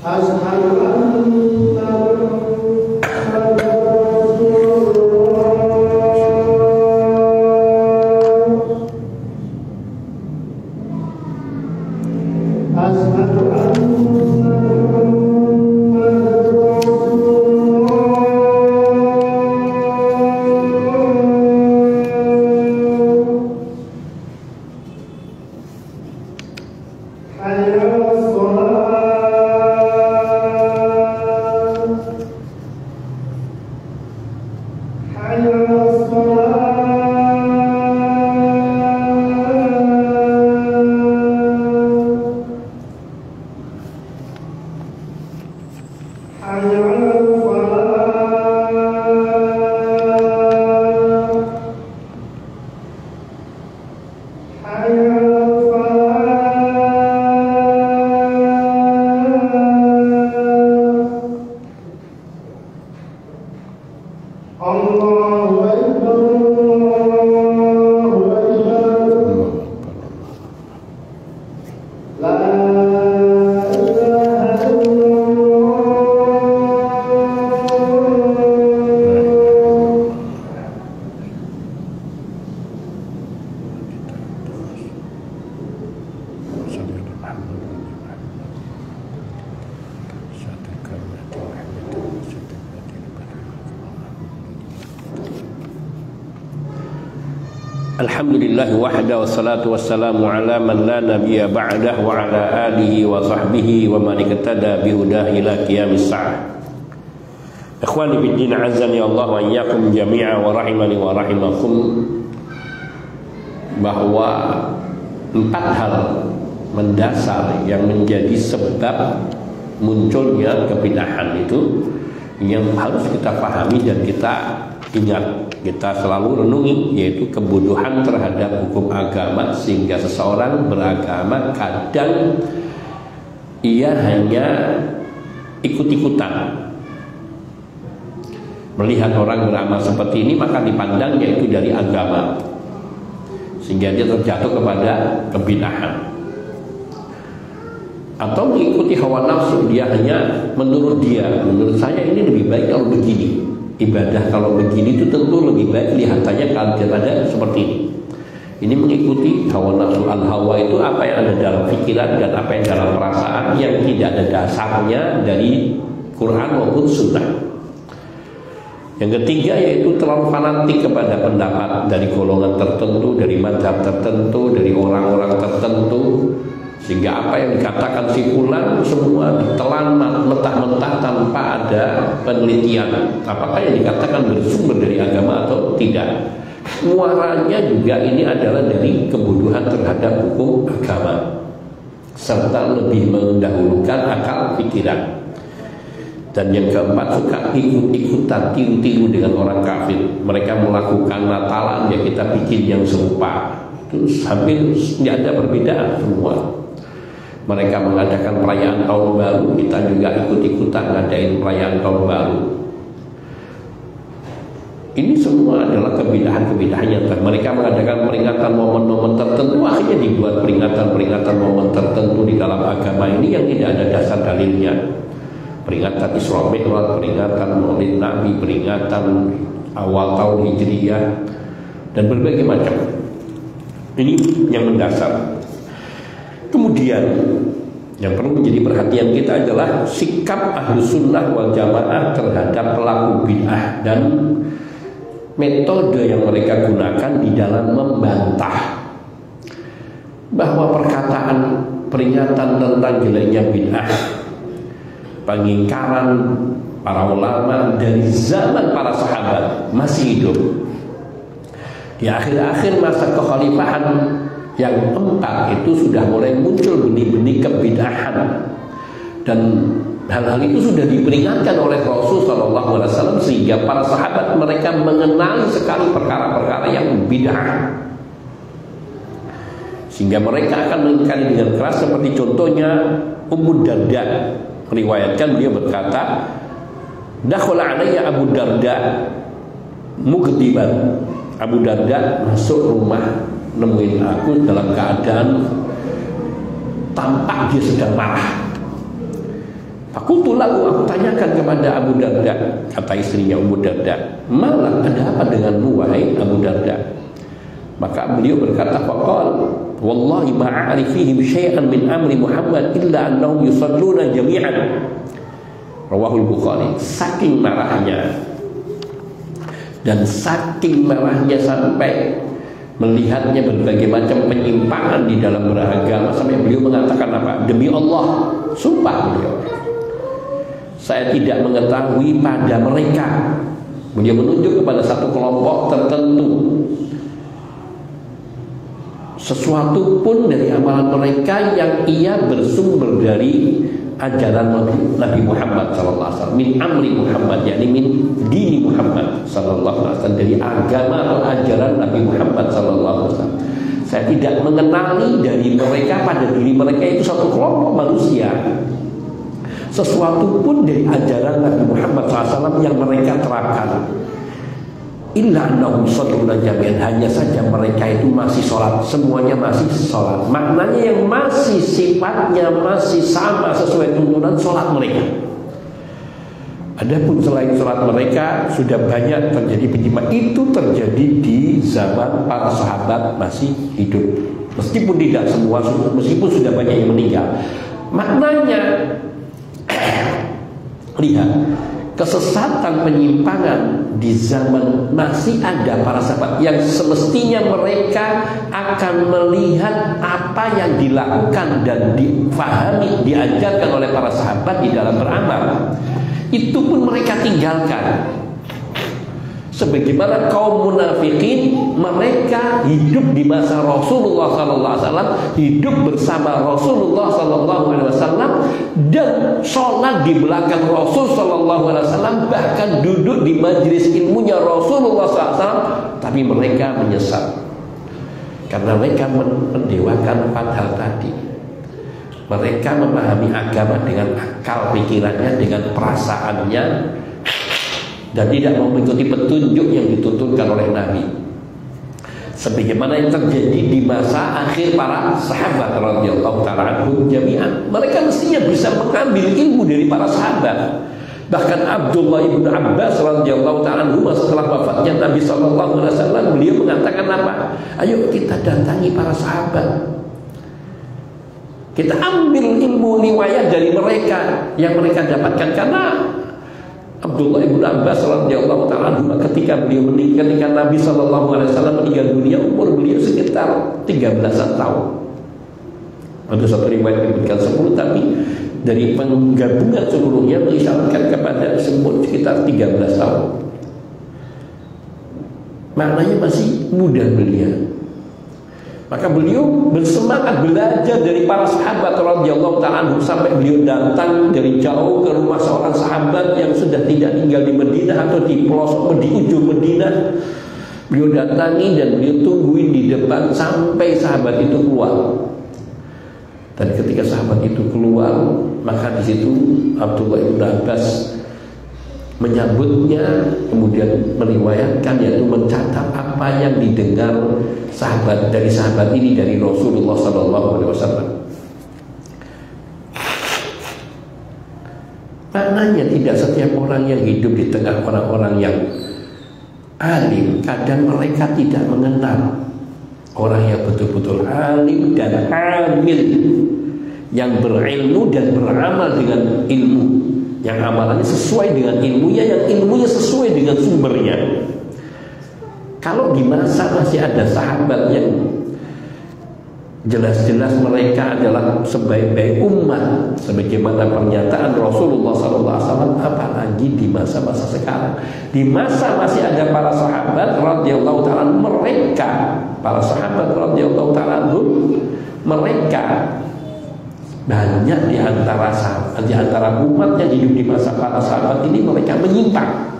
Asyhadu anna Muhammadan Rasulullah. Asyhadu anna Allahu Akbar, Allahu Akbar. La ilaha illallah. Alhamdulillah wahda wassalatu wassalamu ala man la nabiyya ba'dah wa ala alihi wa sahbihi wa man iktada bihudah ila qiyamis sa'ah. Ikhwani biddin azani Allah wa iyyakum jami'a wa rahimani wa rahimakum, bahwa 4 hal mendasar yang menjadi sebab munculnya kebid'ahan itu yang harus kita pahami dan kita ingat, kita selalu renungi, yaitu kebodohan terhadap hukum agama, sehingga seseorang beragama kadang ia hanya ikut-ikutan. Melihat orang beramal seperti ini maka dipandangnya itu dari agama, sehingga dia terjatuh kepada kebid'ahan. Atau mengikuti hawa nafsu, dia hanya menurut saya ini lebih baik kalau begini, ibadah kalau begini itu tentu lebih baik kelihatannya kalau daripada seperti ini. Ini mengikuti hawa nafsu. Al-hawa itu apa yang ada dalam pikiran dan apa yang dalam perasaan yang tidak ada dasarnya dari Quran maupun Sunnah. Yang ketiga yaitu terlalu fanatik kepada pendapat dari golongan tertentu, dari mazhab tertentu, dari orang-orang tertentu, sehingga apa yang dikatakan si fulan semua ditelan mentah-mentah tanpa ada penelitian apakah yang dikatakan bersumber dari agama atau tidak. Muaranya juga ini adalah dari kebodohan terhadap hukum agama, serta lebih mendahulukan akal pikiran. Dan yang keempat, suka ikut-ikutan, tiru-tiru dengan orang kafir. Mereka melakukan Natalan, ya kita bikin yang serupa. Itu hampir tidak ada perbedaan semua. Mereka mengadakan perayaan tahun baru, kita juga ikut-ikutan ngadain perayaan tahun baru. Ini semua adalah kebidahan-kebidahan yang mereka mengadakan peringatan momen-momen tertentu, akhirnya dibuat peringatan-peringatan momen tertentu di dalam agama ini yang tidak ada dasar dalilnya. Peringatan Isra Mi'raj, peringatan Maulid Nabi, peringatan awal tahun Hijriyah, dan berbagai macam. Ini yang mendasar. Kemudian yang perlu menjadi perhatian kita adalah sikap Ahlus Sunnah wal Jamaah terhadap pelaku bid'ah dan metode yang mereka gunakan di dalam membantah bahwa perkataan peringatan tentang jeleknya bid'ah, pengingkaran para ulama dari zaman para sahabat masih hidup. Di akhir-akhir masa kekhalifahan yang keempat itu sudah mulai muncul benih-benih kebid'ahan, dan hal-hal itu sudah diperingatkan oleh Rasul SAW, sehingga para sahabat mereka mengenali sekali perkara-perkara yang bid'ah, sehingga mereka akan mengingkari dengan keras. Seperti contohnya Ummu Darda meriwayatkan, beliau berkata, dakhala alayya Abu Darda mughdiban. Abu Darda masuk rumah nemuin aku dalam keadaan tampak dia sedang marah. Fakultu lahu, aku tanyakan kepada Abu Darda, kata istrinya Ummu Darda, malah ada apa denganmu wahai Abu Darda? Maka beliau berkata, faqal wallahi ma a'rifihim syai'an min amri Muhammad illa annahum yusalluna jami'an. Rawahul Bukhari. Saking marahnya, dan saking marahnya sampai melihatnya berbagai macam penyimpangan di dalam beragama, sampai beliau mengatakan apa? Demi Allah, sumpah beliau, saya tidak mengetahui pada mereka. Beliau menunjuk kepada satu kelompok tertentu, sesuatu pun dari amalan mereka yang ia bersumber dari ajaran Nabi Muhammad SAW, min amri Muhammad, yakni min dini Muhammad SAW, dari agama atau ajaran Nabi Muhammad SAW. Saya tidak mengenali dari mereka pada diri mereka itu satu kelompok manusia, sesuatu pun dari ajaran Nabi Muhammad SAW yang mereka terapkan. Illa annahum shalluna jami'an, hanya saja mereka itu masih sholat, semuanya masih sholat. Maknanya yang masih sifatnya masih sama sesuai tuntunan sholat mereka. Adapun selain sholat mereka sudah banyak terjadi penyimpangan. Itu terjadi di zaman para sahabat masih hidup, meskipun tidak semua, meskipun sudah banyak yang meninggal. Maknanya lihat, kesesatan penyimpangan di zaman masih ada para sahabat yang semestinya mereka akan melihat apa yang dilakukan dan difahami, diajarkan oleh para sahabat di dalam beramal. Itu pun mereka tinggalkan. Sebagaimana kaum munafikin, mereka hidup di masa Rasulullah SAW, hidup bersama Rasulullah SAW, dan sholat di belakang Rasul SAW, bahkan duduk di majelis ilmunya Rasulullah SAW. Tapi mereka menyesal karena mereka mendewakan empat hal tadi. Mereka memahami agama dengan akal pikirannya, dengan perasaannya, dan tidak mengikuti petunjuk yang dituntunkan oleh Nabi. Sebagaimana yang terjadi di masa akhir para sahabat radhiyallahu ta'ala anhum jami'an. Mereka mestinya bisa mengambil ilmu dari para sahabat. Bahkan Abdullah ibn Abbas radhiyallahu ta'ala anhu setelah wafatnya Nabi SAW, beliau mengatakan apa? Ayo kita datangi para sahabat, kita ambil ilmu riwayat dari mereka yang mereka dapatkan. Karena Abdullah ibn Abbas radhiyallahu ta'ala anhu ketika beliau meninggal, ketika Nabi SAW meninggal dunia, umur beliau sekitar 13-an tahun. Ada satu riwayat menyebutkan 10, tapi dari penggabungan seluruhnya mengisyaratkan kepada sebut sekitar 13 tahun. Maknanya masih muda beliau. Maka beliau bersemangat belajar dari para sahabat radhiyallahu ta'ala anhum, sampai beliau datang dari jauh ke rumah seorang sahabat yang sudah tidak tinggal di Madinah atau di pelosok di ujung Madinah. Beliau datangi dan beliau tungguin di depan sampai sahabat itu keluar. Dan ketika sahabat itu keluar, maka di situ Abdullah ibn Abbas menyambutnya, kemudian meriwayatkan, yaitu mencatat apa yang didengar sahabat ini dari Rasulullah SAW. Maknanya tidak setiap orang yang hidup di tengah orang-orang yang alim, kadang mereka tidak mengenal orang yang betul-betul alim dan amil, yang berilmu dan beramal dengan ilmu, yang amalannya sesuai dengan ilmunya, yang ilmunya sesuai dengan sumbernya. Kalau di masa masih ada sahabat yang jelas-jelas mereka adalah sebaik-baik umat, sebagaimana pernyataan Rasulullah SAW, apalagi di masa-masa sekarang, di masa masih ada para sahabat radhiyallahu ta'ala, para sahabat radhiyallahu ta'ala, mereka banyak di antara umat yang hidup di masa para sahabat ini, mereka menyimpang.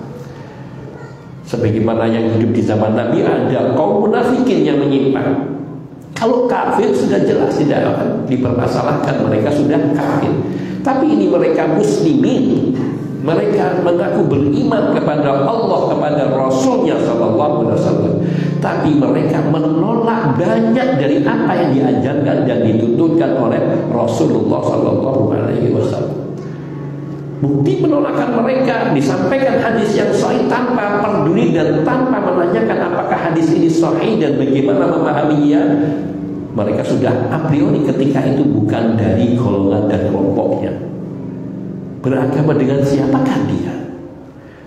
Sebagaimana yang hidup di zaman Nabi, ada kaum munafikin yang menyimpang. Kalau kafir sudah jelas tidak akan dipermasalahkan, mereka sudah kafir. Tapi ini mereka muslimin, mereka mengaku beriman kepada Allah, kepada Rasulnya Sallallahu Alaihi Wasallam, tapi mereka menolak banyak dari apa yang diajarkan dan dituntutkan oleh Rasulullah Sallallahu Alaihi Wasallam. Bukti penolakan mereka disampaikan hadis yang sahih tanpa peduli dan tanpa menanyakan apakah hadis ini sahih dan bagaimana memahaminya. Mereka sudah a priori ketika itu bukan dari golongan dan kelompoknya. Beragama dengan siapakah dia?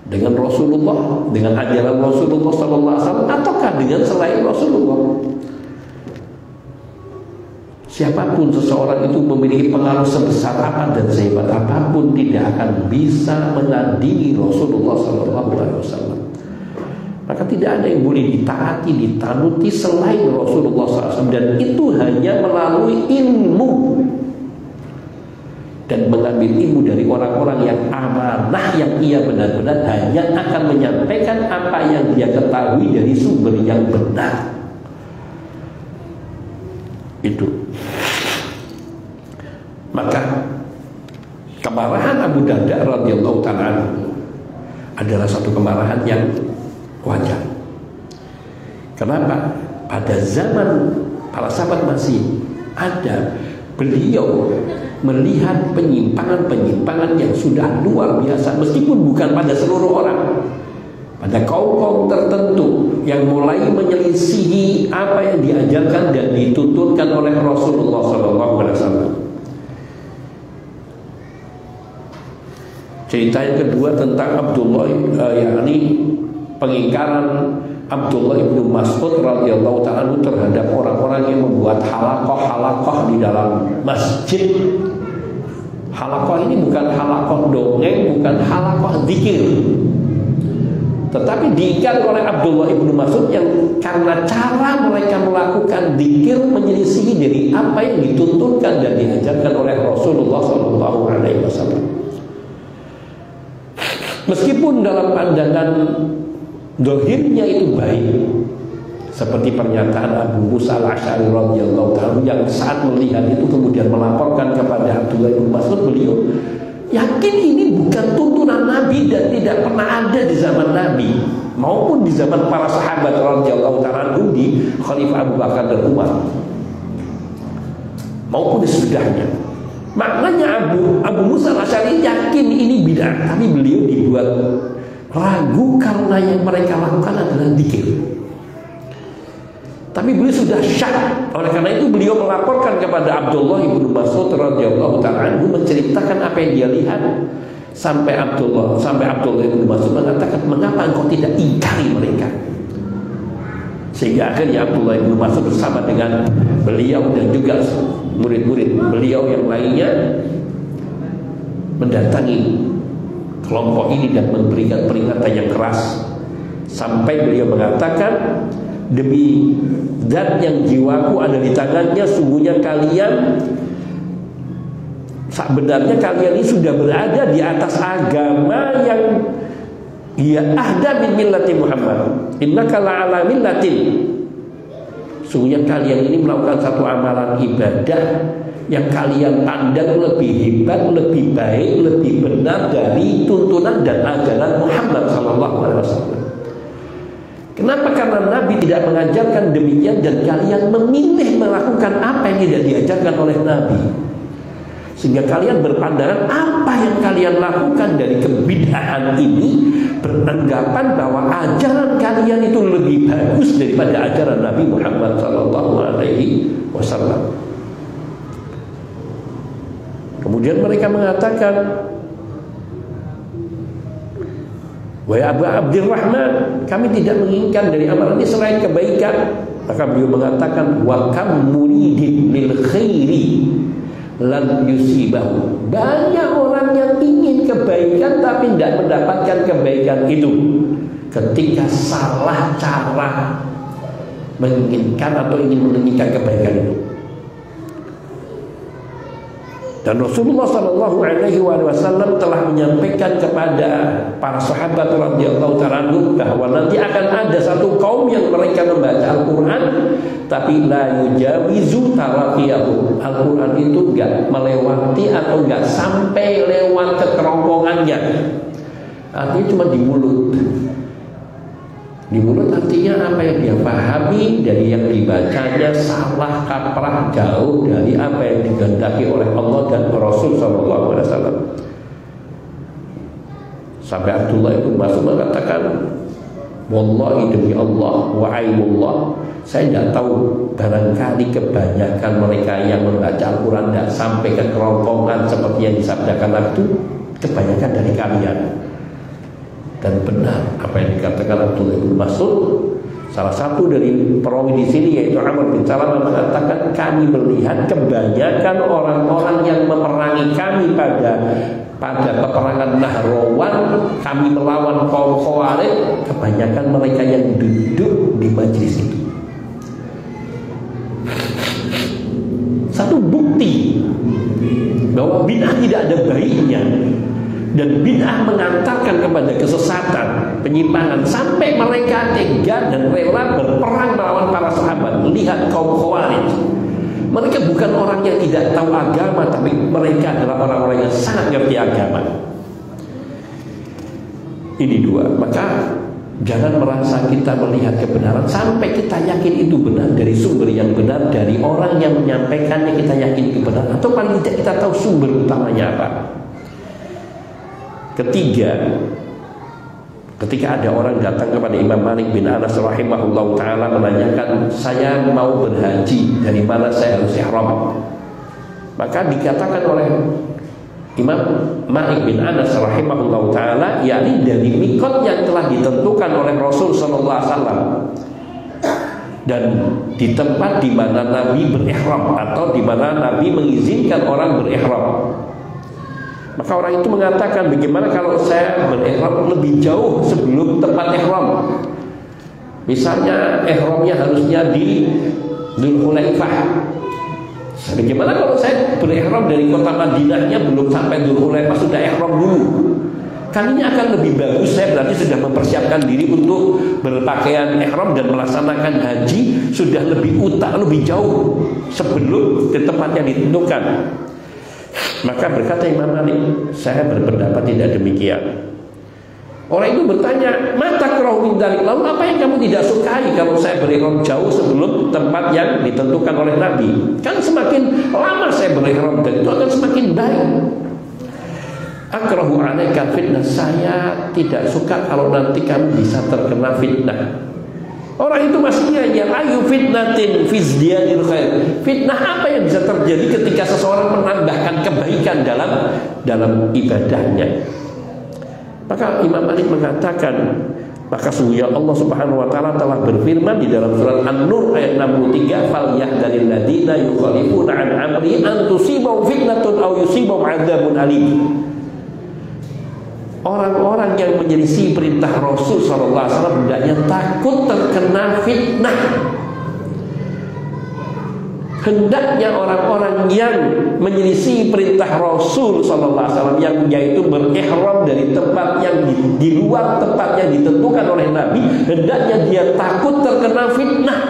Dengan Rasulullah, dengan ajaran Rasulullah SAW, ataukah dengan selain Rasulullah? Siapapun seseorang itu memiliki pengaruh sebesar apa dan sehebat apapun, tidak akan bisa menandingi Rasulullah SAW. Maka tidak ada yang boleh ditaati, ditanuti selain Rasulullah SAW, dan itu hanya melalui ilmu, dan mengambil ilmu dari orang-orang yang amanah, yang ia benar-benar hanya akan menyampaikan apa yang dia ketahui dari sumber yang benar. Itu. Maka kemarahan Abu Darda radhiyallahu ta'ala adalah satu kemarahan yang wajar. Kenapa? Pada zaman para sahabat masih ada, beliau melihat penyimpangan-penyimpangan yang sudah luar biasa, meskipun bukan pada seluruh orang, pada kaum-kaum tertentu yang mulai menyelisihi apa yang diajarkan dan dituntutkan oleh Rasulullah SAW. Cerita yang kedua tentang Abdullah, yakni pengingkaran Abdullah ibnu Mas'ud radhiyallahu ta'ala terhadap orang-orang yang membuat halakoh di dalam masjid. Halakoh ini bukan halakoh dongeng, bukan halakoh zikir, tetapi diingkar oleh Abdullah ibnu Mas'ud yang karena cara mereka melakukan zikir menyelisihi dari apa yang dituntutkan dan diajarkan oleh Rasulullah SAW. Meskipun dalam pandangan dohirnya itu baik, seperti pernyataan Abu Musa al-Asy'ari radhiyallahu ta'ala yang saat melihat itu kemudian melaporkan kepada Abdullah ibnu Mas'ud, beliau yakin ini bukan tuntunan Nabi dan tidak pernah ada di zaman Nabi maupun di zaman para sahabat radhiyallahu ta'ala di Khalifah Abu Bakar dan Umar maupun sesudahnya. Maknanya Abu Musa al-Asy'ari yakin ini bid'ah, tapi beliau dibuat ragu karena yang mereka lakukan adalah zikir. Tapi beliau sudah syak. Oleh karena itu beliau melaporkan kepada Abdullah ibnu Mas'ud radhiyallahu ta'ala menceritakan apa yang dia lihat, sampai Abdullah ibnu Mas'ud mengatakan, mengapa engkau tidak ingkari mereka? Sehingga akhirnya Abdullah ibnu Mas'ud bersama dengan beliau dan juga murid-murid beliau yang lainnya mendatangi kelompok ini dan memberikan peringatan yang keras, sampai beliau mengatakan, demi zat yang jiwaku ada di tangannya, sungguhnya kalian sebenarnya kalian ini sudah berada di atas agama yang ahda min millati Muhammad, innaka la'ala millatin, sungguhnya kalian ini melakukan satu amalan ibadah yang kalian pandang lebih hebat, lebih baik, lebih benar dari tuntunan dan ajaran Muhammad SAW. Kenapa? Karena Nabi tidak mengajarkan demikian dan kalian memilih melakukan apa yang tidak diajarkan oleh Nabi. Sehingga kalian berpandangan apa yang kalian lakukan dari kebid'ahan ini, beranggapan bahwa ajaran kalian itu lebih bagus daripada ajaran Nabi Muhammad SAW. Kemudian mereka mengatakan, wahai Abu Abdurrahman, kami tidak menginginkan dari amalan ini selain kebaikan. Maka beliau mengatakan, wa kam muridin lil khairi lan yusibahu. Banyak orang yang ingin kebaikan tapi tidak mendapatkan kebaikan itu ketika salah cara menginginkan atau ingin menginginkan kebaikan itu. Dan Rasulullah SAW telah menyampaikan kepada para sahabat radhiyallahu ta'ala anhum bahwa nanti akan ada satu kaum yang mereka membaca Al-Quran tapi la yujawizu taraqiyahum. Al-Quran itu enggak melewati atau enggak sampai lewat ke kerongkongannya. Artinya cuma di mulut. Di mulut artinya apa yang dia pahami dari yang dibacanya salah kaprah jauh dari apa yang dikehendaki oleh Allah dan Rasul SAW. Sampai Abdullah ibn Mas'ud mengatakan, wallahi demi Allah wa aimullah, saya tidak tahu barangkali kebanyakan mereka yang membaca Al-Quran tidak sampai ke kerongkongan seperti yang disabdakan itu kebanyakan dari kalian. Dan benar apa yang dikatakan Abdullah bin Mas'ud. Salah satu dari perawi di sini yaitu Amr bin Salamah mengatakan, kami melihat kebanyakan orang-orang yang memerangi kami pada peperangan Nahrawan, kami melawan kaum Khawarij, kebanyakan mereka yang duduk di majelis itu. Satu bukti bahwa bid'ah tidak ada baiknya. Dan bid'ah mengantarkan kepada kesesatan, penyimpangan, sampai mereka tega dan rela berperang melawan para sahabat. Lihat kaum Khawarij, mereka bukan orang yang tidak tahu agama, tapi mereka adalah orang-orang yang sangat ngerti agama. Ini dua. Maka jangan merasa kita melihat kebenaran sampai kita yakin itu benar dari sumber yang benar, dari orang yang menyampaikannya kita yakin itu benar, atau paling tidak kita tahu sumber utamanya apa. Ketiga, ketika ada orang datang kepada Imam Malik bin Anas rahimahullah ta'ala menanyakan, saya mau berhaji, dari mana saya harus ihram? Maka dikatakan oleh Imam Malik bin Anas rahimahullah ta'ala, yakni dari mikot yang telah ditentukan oleh Rasul SAW dan di tempat di mana Nabi berihram atau di mana Nabi mengizinkan orang berihram. Maka orang itu mengatakan, bagaimana kalau saya berihram lebih jauh sebelum tempat ihram? Misalnya ihramnya harusnya di Dzulhulaifah. Bagaimana kalau saya berihram dari kota Madinahnya belum sampai Dzulhulaifah, sudah ihram dulu? Kan ini akan lebih bagus, saya berarti sudah mempersiapkan diri untuk berpakaian ihram dan melaksanakan haji sudah lebih jauh sebelum ke tempat yang ditentukan. Maka berkata Imam Malik, saya berpendapat tidak demikian. Orang itu bertanya, mata kerau min dzalik, lalu apa yang kamu tidak sukai kalau saya berihram jauh sebelum tempat yang ditentukan oleh Nabi? Kan semakin lama saya berihram dan itu akan semakin baik. Akrahu alaika fitnah, saya tidak suka kalau nanti kamu bisa terkena fitnah. Orang itu maksudnya, ya ayu fitnatin fizdiyadil khair. Fitnah apa yang bisa terjadi ketika seseorang menambahkan kebaikan dalam ibadahnya? Maka Imam Malik mengatakan, maka sungguhnya Allah Subhanahu wa taala telah berfirman di dalam surat An-Nur ayat 63, falyahdharil ladzina yukhalifuna an amri an tusibahum fitnatun aw yusibahum adzabun alim. Orang-orang yang menyelisih perintah Rasul SAW hendaknya takut terkena fitnah. Hendaknya orang-orang yang menyelisih perintah Rasul SAW, yang yaitu berihram dari tempat yang di luar tempat yang ditentukan oleh Nabi, hendaknya dia takut terkena fitnah.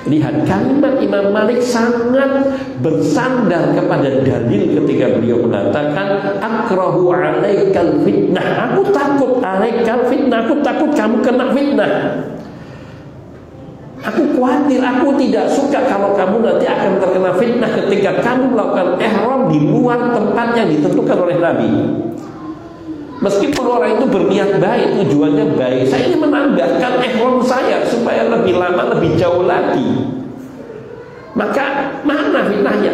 Lihat, kalimat Imam Malik sangat bersandar kepada dalil ketika beliau mengatakan akrahu alaikal fitnah. Aku takut alaikal fitnah, aku takut kamu kena fitnah. Aku khawatir, aku tidak suka kalau kamu nanti akan terkena fitnah ketika kamu melakukan ihram di luar tempat yang ditentukan oleh Nabi. Meskipun orang itu berniat baik, tujuannya baik, saya ingin menambahkan ihram saya supaya lebih lama, lebih jauh lagi. Maka mana fitnahnya?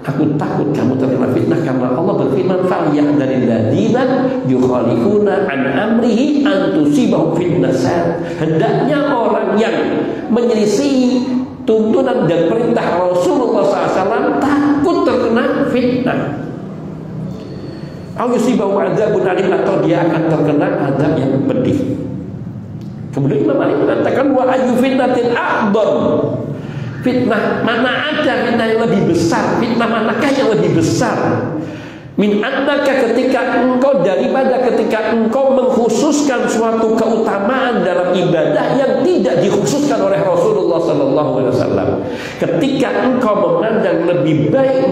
Aku takut kamu terkena fitnah karena Allah berfirman falyahdharil ladzina yukhalifuna an amrihi an tusibahum fitnah. Hendaknya orang yang menyelisih tuntunan dan perintah Rasulullah SAW takut terkena fitnah. Au yusibahu adzabun alim, atau dia akan terkena azab yang pedih. Kemudian Imam Malik mengatakan wa ayyu fitnatin a'dham. Fitnah mana ada fitnah yang lebih besar? Fitnah manakah yang lebih besar? Min annaka, ketika engkau, daripada ketika engkau mengkhususkan suatu keutamaan dalam ibadah yang tidak dikhususkan oleh Rasulullah SAW. Ketika engkau memandang lebih baik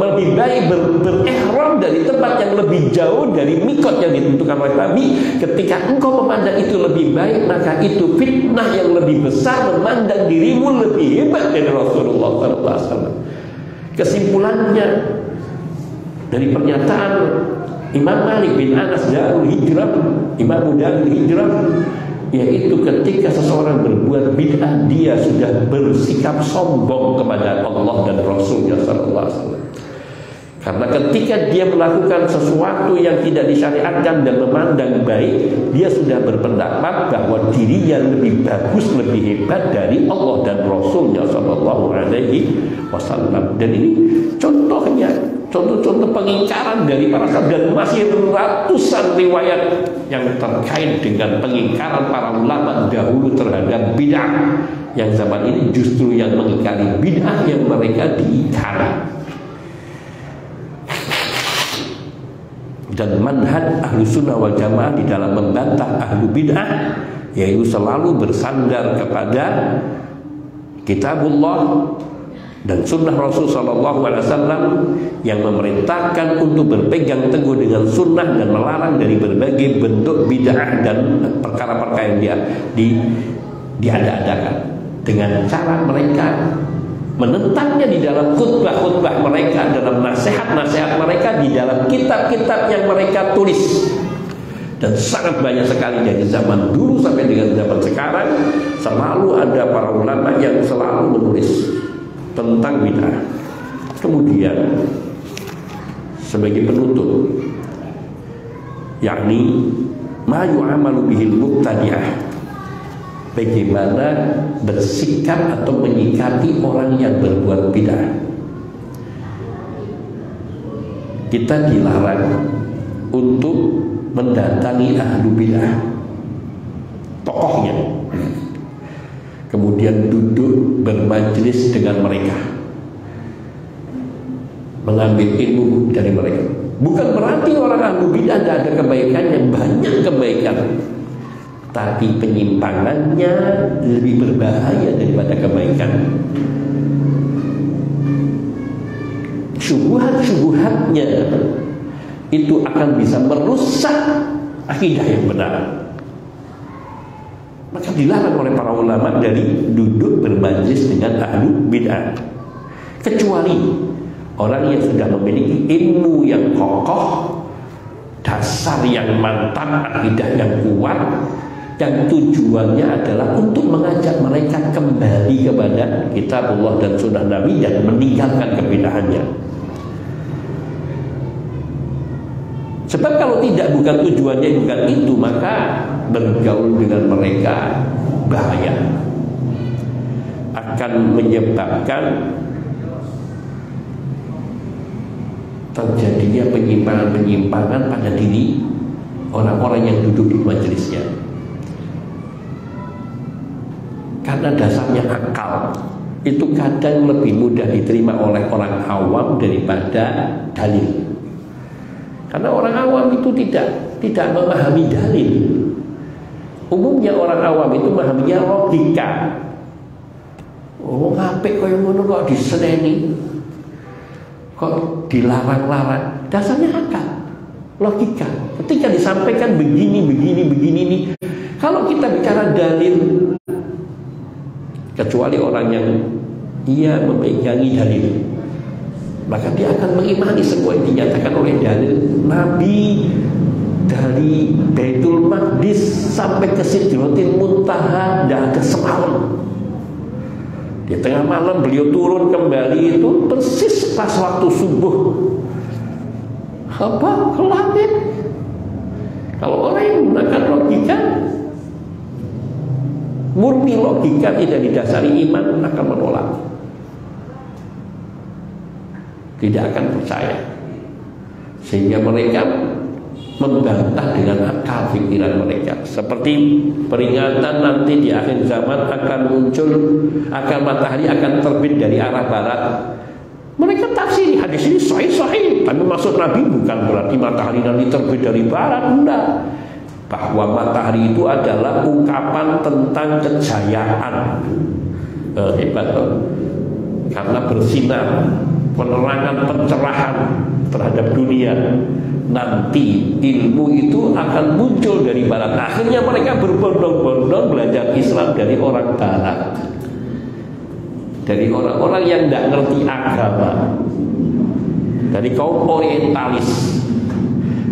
lebih baik berihram dari tempat yang lebih jauh dari mikot yang ditentukan oleh Nabi, ketika engkau memandang itu lebih baik, maka itu fitnah yang lebih besar memandang dirimu lebih hebat dari Rasulullah SAW. Kesimpulannya dari pernyataan Imam Malik bin Anas Darul Hijrah, Imam Darul Hijrah, yaitu ketika seseorang berbuat bid'ah, dia sudah bersikap sombong kepada Allah dan Rasulnya sallallahu alaihi wasallam. Karena ketika dia melakukan sesuatu yang tidak disyariatkan dan memandang baik, dia sudah berpendapat bahwa dirinya lebih bagus, lebih hebat dari Allah dan Rasulnya sallallahu alaihi wasallam. Dan ini contohnya, contoh-contoh pengingkaran dari para sahabat, dan masih ratusan riwayat yang terkait dengan pengingkaran para ulama dahulu terhadap bid'ah, yang zaman ini justru yang mengingkari bid'ah yang mereka diingkari. Dan manhaj ahlu sunnah wal jamaah di dalam membantah ahlu bid'ah yaitu selalu bersandar kepada kitabullah dan sunnah Rasul sallallahu alaihi wasallam yang memerintahkan untuk berpegang teguh dengan sunnah dan melarang dari berbagai bentuk bid'ah dan perkara-perkara yang diada-adakan, dengan cara mereka menentangnya di dalam khutbah-khutbah mereka, dalam nasihat-nasihat mereka, di dalam kitab-kitab yang mereka tulis. Dan sangat banyak sekali dari zaman dulu sampai dengan zaman sekarang, selalu ada para ulama yang selalu menulis tentang bid'ah. Kemudian sebagai penutup, yakni ma yu'amalu bihil mubtadi'ah, bagaimana bersikap atau menyikapi orang yang berbuat bid'ah. Kita dilarang untuk mendatangi ahlu bid'ah, tokohnya, kemudian duduk bermajlis dengan mereka, mengambil ilmu dari mereka. Bukan berarti orang ahlu bid'ah tidak ada kebaikannya, banyak kebaikan, tapi penyimpangannya lebih berbahaya daripada kebaikan. Syubhat-syubhatnya itu akan bisa merusak akidah yang benar. Maka dilarang oleh para ulama dari duduk bermajlis dengan ahlu bid'ah, kecuali orang yang sudah memiliki ilmu yang kokoh, dasar yang mantap, akidah yang kuat, yang tujuannya adalah untuk mengajak mereka kembali kepada kitabullah dan sunnah Nabi dan meninggalkan kebid'ahannya. Sebab kalau tidak, bukan tujuannya, bukan itu, maka bergaul dengan mereka bahaya, akan menyebabkan terjadinya penyimpangan-penyimpangan pada diri orang-orang yang duduk di majelisnya. Karena dasarnya akal itu kadang lebih mudah diterima oleh orang awam daripada dalil. Karena orang awam itu tidak memahami dalil. Umumnya orang awam itu memahaminya logika. Oh ngapik kaya ngono kok diseneni, kok dilarang-larang. Dasarnya akal, logika. Ketika disampaikan begini nih. Kalau kita bicara dalil, kecuali orang yang ia memegangi dalil, maka dia akan mengimani semua yang dinyatakan oleh dalil. Nabi dari Baitul Maqdis sampai ke Sidratil Muntaha tidak ada semalam. Di tengah malam beliau turun kembali itu persis pas waktu subuh. Apa? Ke langit. Kalau orang yang menggunakan logika, murni logika tidak didasari iman, akan menolak, tidak akan percaya. Sehingga mereka membantah dengan akal pikiran mereka. Seperti peringatan nanti di akhir zaman akan muncul, matahari akan terbit dari arah barat. Mereka tafsiri hadis ini sahih, tapi maksud Nabi bukan berarti matahari nanti terbit dari barat, enggak. Bahwa matahari itu adalah ungkapan tentang kejayaan. Hebat loh. Karena bersinar, penerangan, pencerahan terhadap dunia. Nanti ilmu itu akan muncul dari barat. Akhirnya mereka berbondong-bondong belajar Islam dari orang barat, dari orang-orang yang tidak ngerti agama, dari kaum orientalis.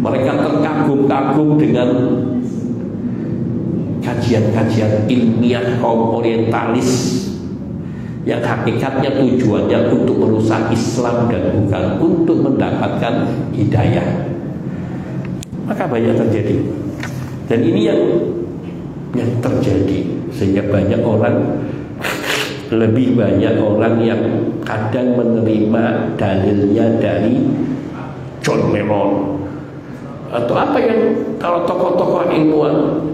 Mereka terkagum-kagum dengan kajian-kajian ilmiah kaum orientalis yang hakikatnya tujuannya untuk merusak Islam dan bukan untuk mendapatkan hidayah. Maka banyak terjadi, dan ini yang terjadi, sehingga banyak orang, lebih banyak orang yang kadang menerima dalilnya dari John Lennon atau apa yang, kalau tokoh-tokoh ilmuwan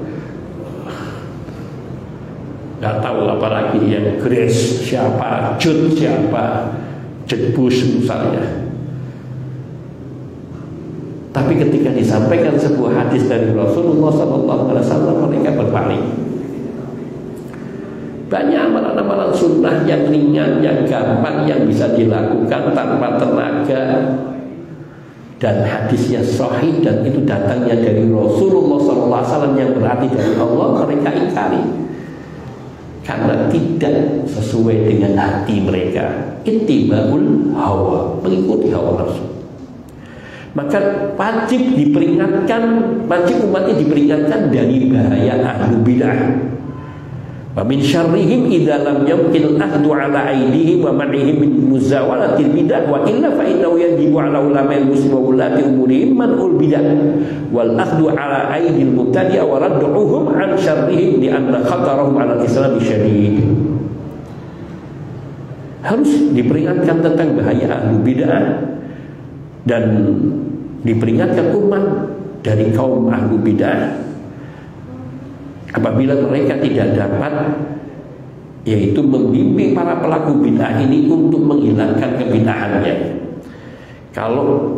nggak tahu apalagi yang Grace siapa, Jude siapa, Jeb Bush misalnya. Tapi ketika disampaikan sebuah hadis dari Rasulullah SAW, mereka berpaling. Banyak amalan-amalan sunnah yang ringan, yang gampang, yang bisa dilakukan tanpa tenaga, dan hadisnya sahih, dan itu datangnya dari Rasulullah SAW yang berarti dari Allah, mereka ingkari karena tidak sesuai dengan hati mereka. Ittiba'ul hawa, mengikuti hawa nafsu. Maka wajib diperingatkan, wajib umatnya diperingatkan dari bahaya ahlu bid'ah. Wa min syarrihim idza lam yamkin ahdu ala aidihim wa man'ihim min muzawalatil bid'ah wa illa fa innahu yajibu ala ulama'il muslimin wa ulati umurihim man'ul bid'ah wal ahdu ala aidil mubtadi'a wa rad'uhum an syarrihim li anna khatarahum ala al-islam syadid. Harus diperingatkan tentang bahaya ahlu bid'ah dan diperingatkan umat dari kaum ahlu bid'ah apabila mereka tidak dapat, yaitu membimbing para pelaku bid'ah ini untuk menghilangkan kebid'ahannya. Kalau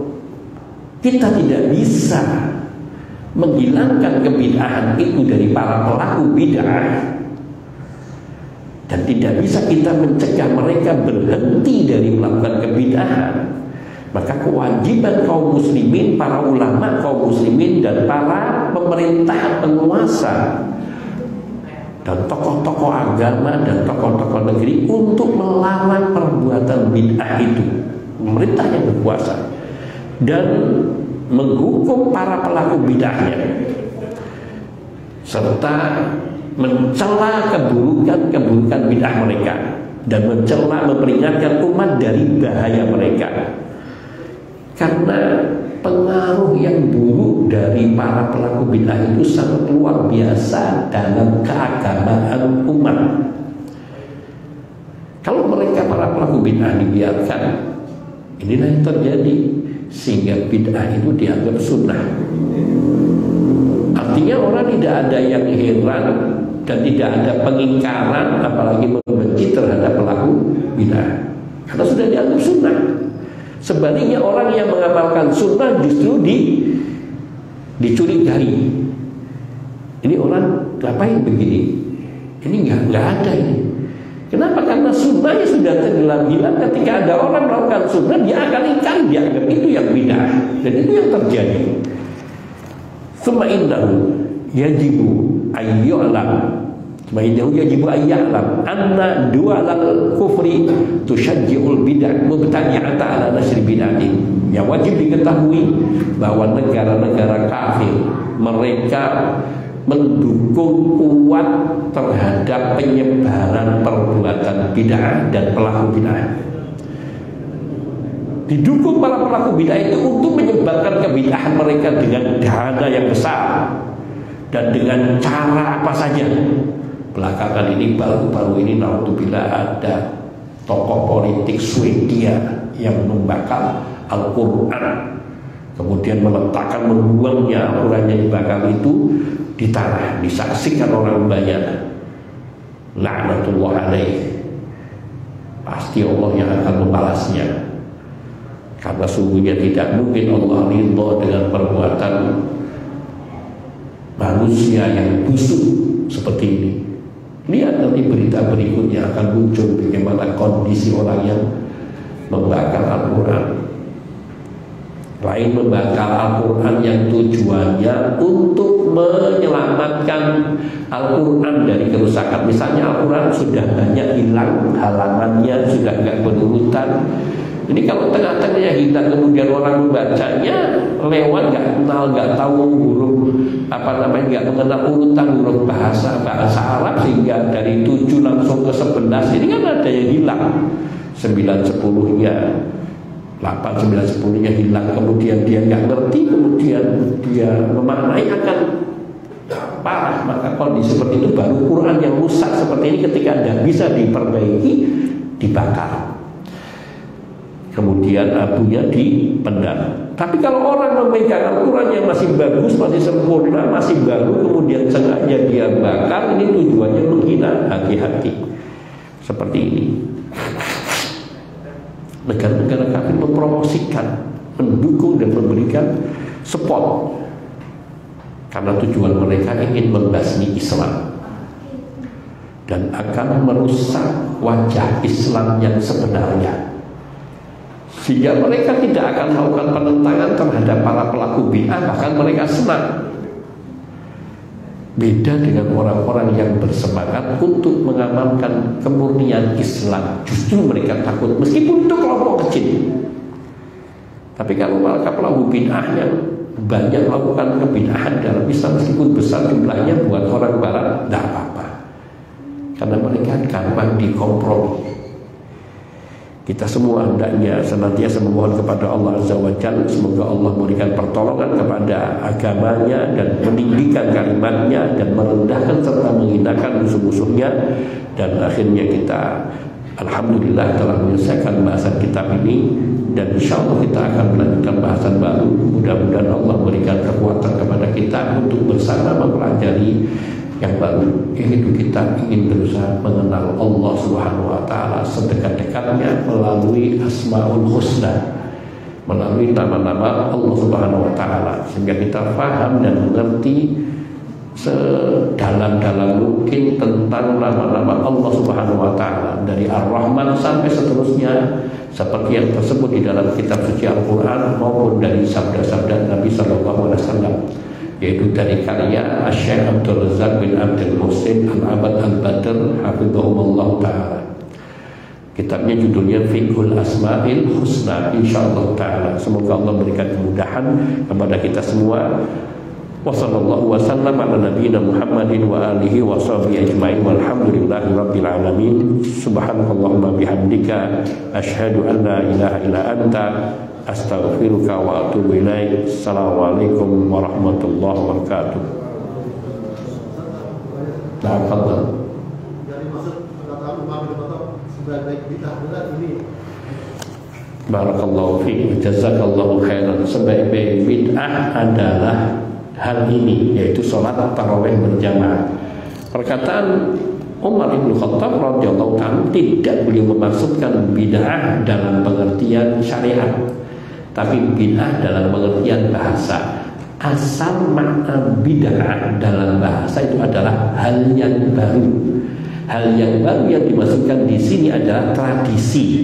kita tidak bisa menghilangkan kebid'ahan itu dari para pelaku bid'ah, dan tidak bisa kita mencegah mereka berhenti dari melakukan kebid'ahan, maka kewajiban kaum muslimin, para ulama kaum muslimin, dan para pemerintah penguasa dan tokoh-tokoh agama dan tokoh-tokoh negeri untuk melarang perbuatan bid'ah itu. Pemerintah yang berkuasa, dan menghukum para pelaku bid'ahnya, serta mencela keburukan bid'ah mereka, dan mencela, memperingatkan umat dari bahaya mereka. Karena pengaruh yang buruk dari para pelaku bid'ah itu sangat luar biasa dalam keagamaan umat. Kalau mereka, para pelaku bid'ah, dibiarkan, inilah yang terjadi, sehingga bid'ah itu dianggap sunnah. Artinya orang tidak ada yang heran dan tidak ada pengingkaran, apalagi membenci terhadap pelaku bid'ah, karena sudah dianggap sunnah. Sebaliknya orang yang mengamalkan sunnah justru dicurigai. Ini orang ngapain begini? Ini nggak ada ini. Kenapa? Karena sunnahnya sudah tenggelam hilang. Ketika ada orang melakukan sunnah, dia akan ingkar, dia anggap itu yang bid'ah, dan itu yang terjadi. Tsumma innahu yajibu ayyu'lam, tsumma innahu yajibu ayya'lam anna du'alal kufri tusyajji'ul bid'ah mubtadi'ata ala nasri bid'atin. Yang wajib diketahui bahwa negara-negara kafir mereka mendukung kuat terhadap penyebaran perbuatan bid'ah dan pelaku bid'ah. Didukung para pelaku bid'ah itu untuk menyebarkan kebid'ahan mereka dengan dana yang besar dan dengan cara apa saja. Belakangan ini, baru-baru ini, naudzubillah, ada tokoh politik Swedia yang membakar Al-Quran, kemudian meletakkan, membuangnya Al-Quran yang dibakar itu di tanah, disaksikan orang banyak. La'natullah alaih. Pasti Allah yang akan membalasnya, karena sungguhnya tidak mungkin Allah ridha dengan perbuatan manusia yang busuk seperti ini. Lihat nanti berita berikutnya akan muncul bagaimana kondisi orang yang membakar Al-Quran. Lain membakar Al-Quran yang tujuannya untuk menyelamatkan Al-Quran dari kerusakan. Misalnya Al-Quran sudah banyak hilang, halamannya sudah nggak berurutan. Ini kalau tengah-tengahnya hilang, kemudian orang membacanya lewat, nggak kenal, nggak tahu huruf nggak mengenal urutan huruf bahasa Arab, sehingga dari 7 langsung ke 11. Ini kan ada yang hilang, 9-10-nya, 8-9-10-nya hilang, kemudian dia nggak ngerti, kemudian dia memaknai akan parah. Maka kondisi seperti itu baru Quran yang rusak seperti ini ketika tidak bisa diperbaiki, dibakar, kemudian abunya dipendam. Tapi kalau orang memegang Al-Quran yang masih bagus, masih sempurna, masih baru, kemudian sengaja dia bakar, ini tujuannya menghina, hati-hati. Seperti ini. Negara-negara kafir mempromosikan, mendukung dan memberikan support, karena tujuan mereka ingin membasmi Islam dan akan merusak wajah Islam yang sebenarnya, sehingga mereka tidak akan melakukan penentangan terhadap para pelaku bid'ah, bahkan mereka senang. Beda dengan orang-orang yang bersemangat untuk mengamalkan kemurnian Islam, justru mereka takut meskipun itu kelompok kecil. Tapi kalau mereka pelaku bid'ah yang banyak melakukan kebid'ahan dalam Islam, meskipun besar jumlahnya, buat orang barat tidak apa-apa, karena mereka gampang dikompromi. Kita semua hendaknya senantiasa memohon kepada Allah Azza wa Jalla, semoga Allah memberikan pertolongan kepada agamanya dan meninggikan kalimatnya dan merendahkan serta menghinakan musuh-musuhnya. Dan akhirnya kita alhamdulillah telah menyelesaikan bahasan kitab ini, dan insya Allah kita akan melanjutkan bahasan baru. Mudah-mudahan Allah memberikan kekuatan kepada kita untuk bersama mempelajari yang baru, yaitu kita ingin berusaha mengenal Allah Subhanahu wa Ta'ala sedekat-dekatnya melalui Asmaul Husna, melalui nama-nama Allah Subhanahu wa Ta'ala, sehingga kita paham dan mengerti sedalam-dalam mungkin tentang nama-nama Allah Subhanahu wa Ta'ala, dari Ar-Rahman sampai seterusnya, seperti yang tersebut di dalam kitab suci Al-Quran maupun dari sabda-sabda Nabi Sallallahu Alaihi Wasallam, yaitu dari karya Syekh Abdul Razak bin Abdul Muhsin Al-Abad Al-Badr hafizahumullah ta'ala. Kitabnya judulnya Fiqhul Asma'il Husna, insyaallah ta'ala. Semoga Allah berikan kemudahan kepada kita semua. Wa sallallahu wa sallam ala nabiyyina Muhammadin wa alihi wa sahbihi ajma'in, walhamdulillahi rabbil alamin. Subhanakallahumma bihamdika asyhadu an la ilaha illa anta astaghfiruka wa atubu ilaik. Assalamualaikum warahmatullahi wabarakatuh. Nah, fadhal. Jadi maksud perkataan Umar bin Khattab sebagai bid'ah berat ini. Barakallahu fiik, jazakallahu khairan. Sebaik-baik bid'ah adalah hal ini, yaitu sholat tarawih berjamaah. Perkataan Umar bin Khattab radhiyallahu anhu tidak beliau memaksudkan bid'ah dalam pengertian syariat, tapi bid'ah dalam pengertian bahasa. Asal makna bid'ah dalam bahasa itu adalah hal yang baru, Hal yang baru yang dimasukkan di sini adalah tradisi,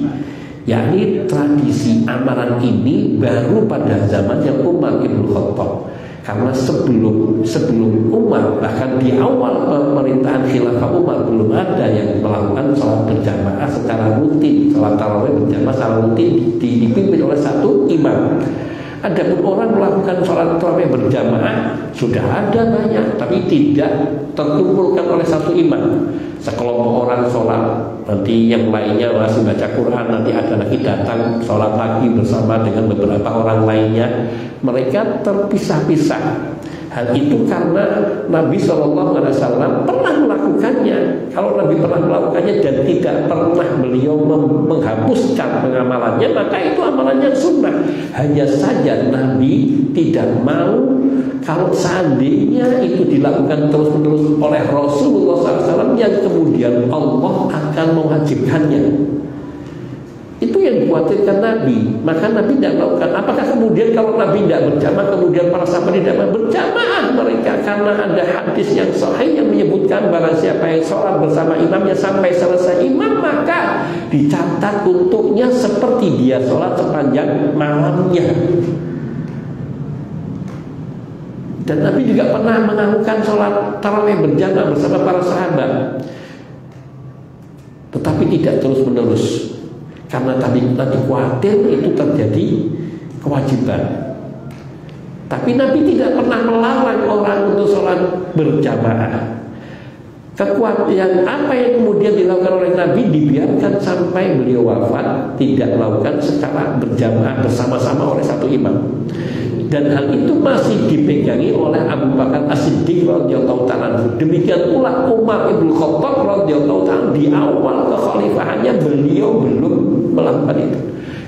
yakni tradisi amalan ini baru pada zamannya Umar bin Khattab. Karena sebelum Umar, bahkan di awal pemerintahan khilafah Umar, belum ada yang melakukan sholat berjamaah secara rutin. Sholat tarawih berjamaah secara rutin dipimpin oleh satu imam. Adapun orang melakukan sholat tarawih berjamaah sudah ada banyak, tapi tidak terkumpulkan oleh satu imam. Sekelompok orang sholat, nanti yang lainnya masih baca Quran, nanti ada lagi datang sholat lagi bersama dengan beberapa orang lainnya. Mereka terpisah-pisah. Hal itu karena Nabi SAW pernah melakukannya. Kalau Nabi pernah melakukannya dan tidak pernah beliau menghapuskan pengamalannya, maka itu amalannya sunnah. Hanya saja Nabi tidak mau kalau seandainya itu dilakukan terus-menerus oleh Rasulullah SAW yang kemudian Allah akan mewajibkannya. Itu yang dikhawatirkan Nabi. Maka Nabi tidak melakukan. Apakah kemudian kalau Nabi tidak berjamaah, kemudian para sahabat tidak berjamaah mereka? Karena ada hadis yang sahih yang menyebutkan barang siapa yang sholat bersama imamnya sampai selesai imam, maka dicatat untuknya seperti dia sholat sepanjang malamnya. Dan Nabi juga pernah melakukan sholat tarawih berjamaah bersama para sahabat, tetapi tidak terus-menerus. Karena tadi khawatir itu terjadi kewajiban. Tapi Nabi tidak pernah melarang orang untuk sholat berjamaah. Kekhawatiran apa yang kemudian dilakukan oleh Nabi dibiarkan sampai beliau wafat, tidak melakukan secara berjamaah bersama-sama oleh satu imam. Dan hal itu masih dipegangi oleh Abu Bakar As-Siddiq radhiyallahu ta'ala. Demikian pula Umar bin Khattab radhiyallahu ta'ala, di awal kekhalifahannya beliau belum melakukan itu.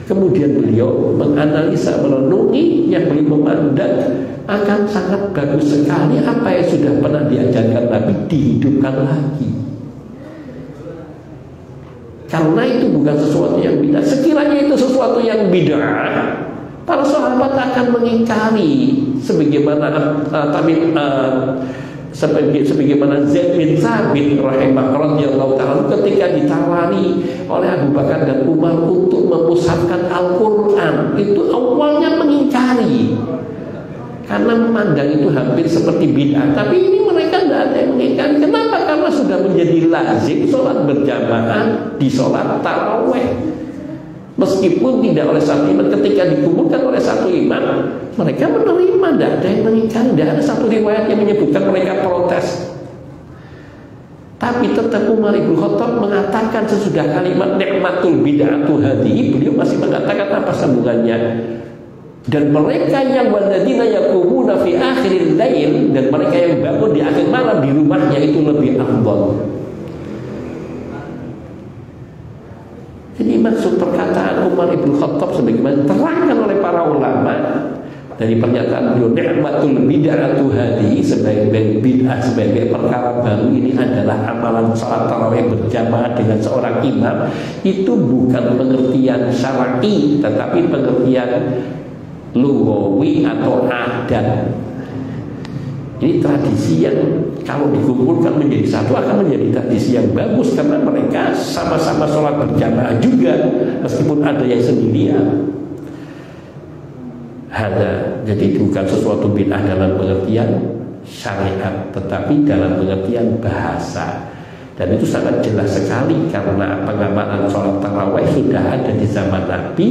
Kemudian beliau menganalisa, merenungi, yang beliau memandang akan sangat bagus sekali apa yang sudah pernah diajarkan Nabi dihidupkan lagi. Karena itu bukan sesuatu yang bid'ah. Sekiranya itu sesuatu yang bid'ah, para sahabat akan mengingkari, sebagaimana sebagaimana Zaid bin Thabit radhiyallahu ta'ala ketika ditawari oleh Abu Bakar dan Umar untuk memusatkan Al-Quran, itu awalnya mengingkari karena memandang itu hampir seperti bid'ah. Tapi ini mereka tidak ada yang mengingkari. Kenapa? Karena sudah menjadi lazim sholat berjamaah di sholat tarawih. Meskipun tidak oleh satu imam, ketika dikumpulkan oleh satu imam, mereka menerima, tidak ada yang mengingkari. Tidak ada satu riwayat yang menyebutkan mereka protes. Tapi tetap Umar bin Khattab mengatakan sesudah kalimat nikmatul bid'atu hadhihi, beliau masih mengatakan apa sambungannya. Dan mereka yang walladzina yaqumuna fi akhiril lail, dan mereka yang bangun di akhir malam di rumahnya itu lebih afdal. Jadi maksud perkataan Umar bin Khattab sebagaimana terangkan oleh para ulama dari pernyataan beliau, nikmatul bid'atu hadhihi, sebagai bid'ah, sebagai perkara baru ini adalah amalan salat tarawih berjamaah dengan seorang imam. Itu bukan pengertian syar'i, tetapi pengertian lughawi atau adat. Ini tradisi yang kalau dikumpulkan menjadi satu akan menjadi tradisi yang bagus, karena mereka sama-sama sholat berjamaah juga meskipun ada yang sendirian. Jadi bukan sesuatu bid'ah dalam pengertian syariat, tetapi dalam pengertian bahasa. Dan itu sangat jelas sekali karena pengamalan sholat tarawih sudah ada di zaman Nabi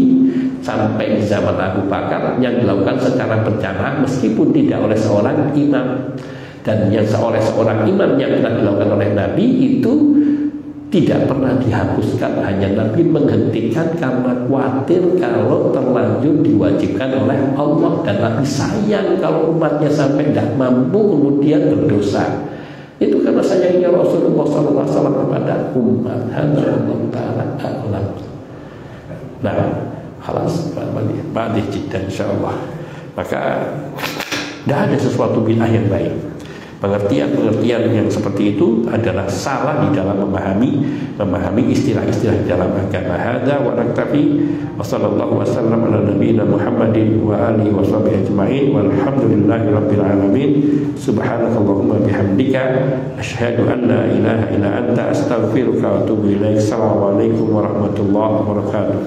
sampai di zaman Abu Bakar yang dilakukan secara berjamaah meskipun tidak oleh seorang imam. Dan yang oleh seorang imam yang telah dilakukan oleh Nabi itu tidak pernah dihapuskan. Hanya Nabi menghentikan karena khawatir kalau terlanjur diwajibkan oleh Allah. Dan Nabi sayang kalau umatnya sampai tidak mampu kemudian berdosa. Itu karena sayangnya Rasulullah SAW kepada umat. Allah Ta'ala a'lam. Nah, halas ba'dih jiddan insyaallah. Maka tidak ada sesuatu bid'ah yang baik. Pengertian-pengertian yang seperti itu adalah salah di dalam memahami istilah-istilah dalam agama. Hadza wa naktafi wa sallallahu wasallam ala nabiyina Muhammadin wa alihi wa sahbihi ajma'in walhamdulillahi rabbil alamin. Subhanakallahumma bihamdika asyhadu an la ilaha illa anta astaghfiruka wa atubu ilaik. Assalamualaikum warahmatullahi wabarakatuh.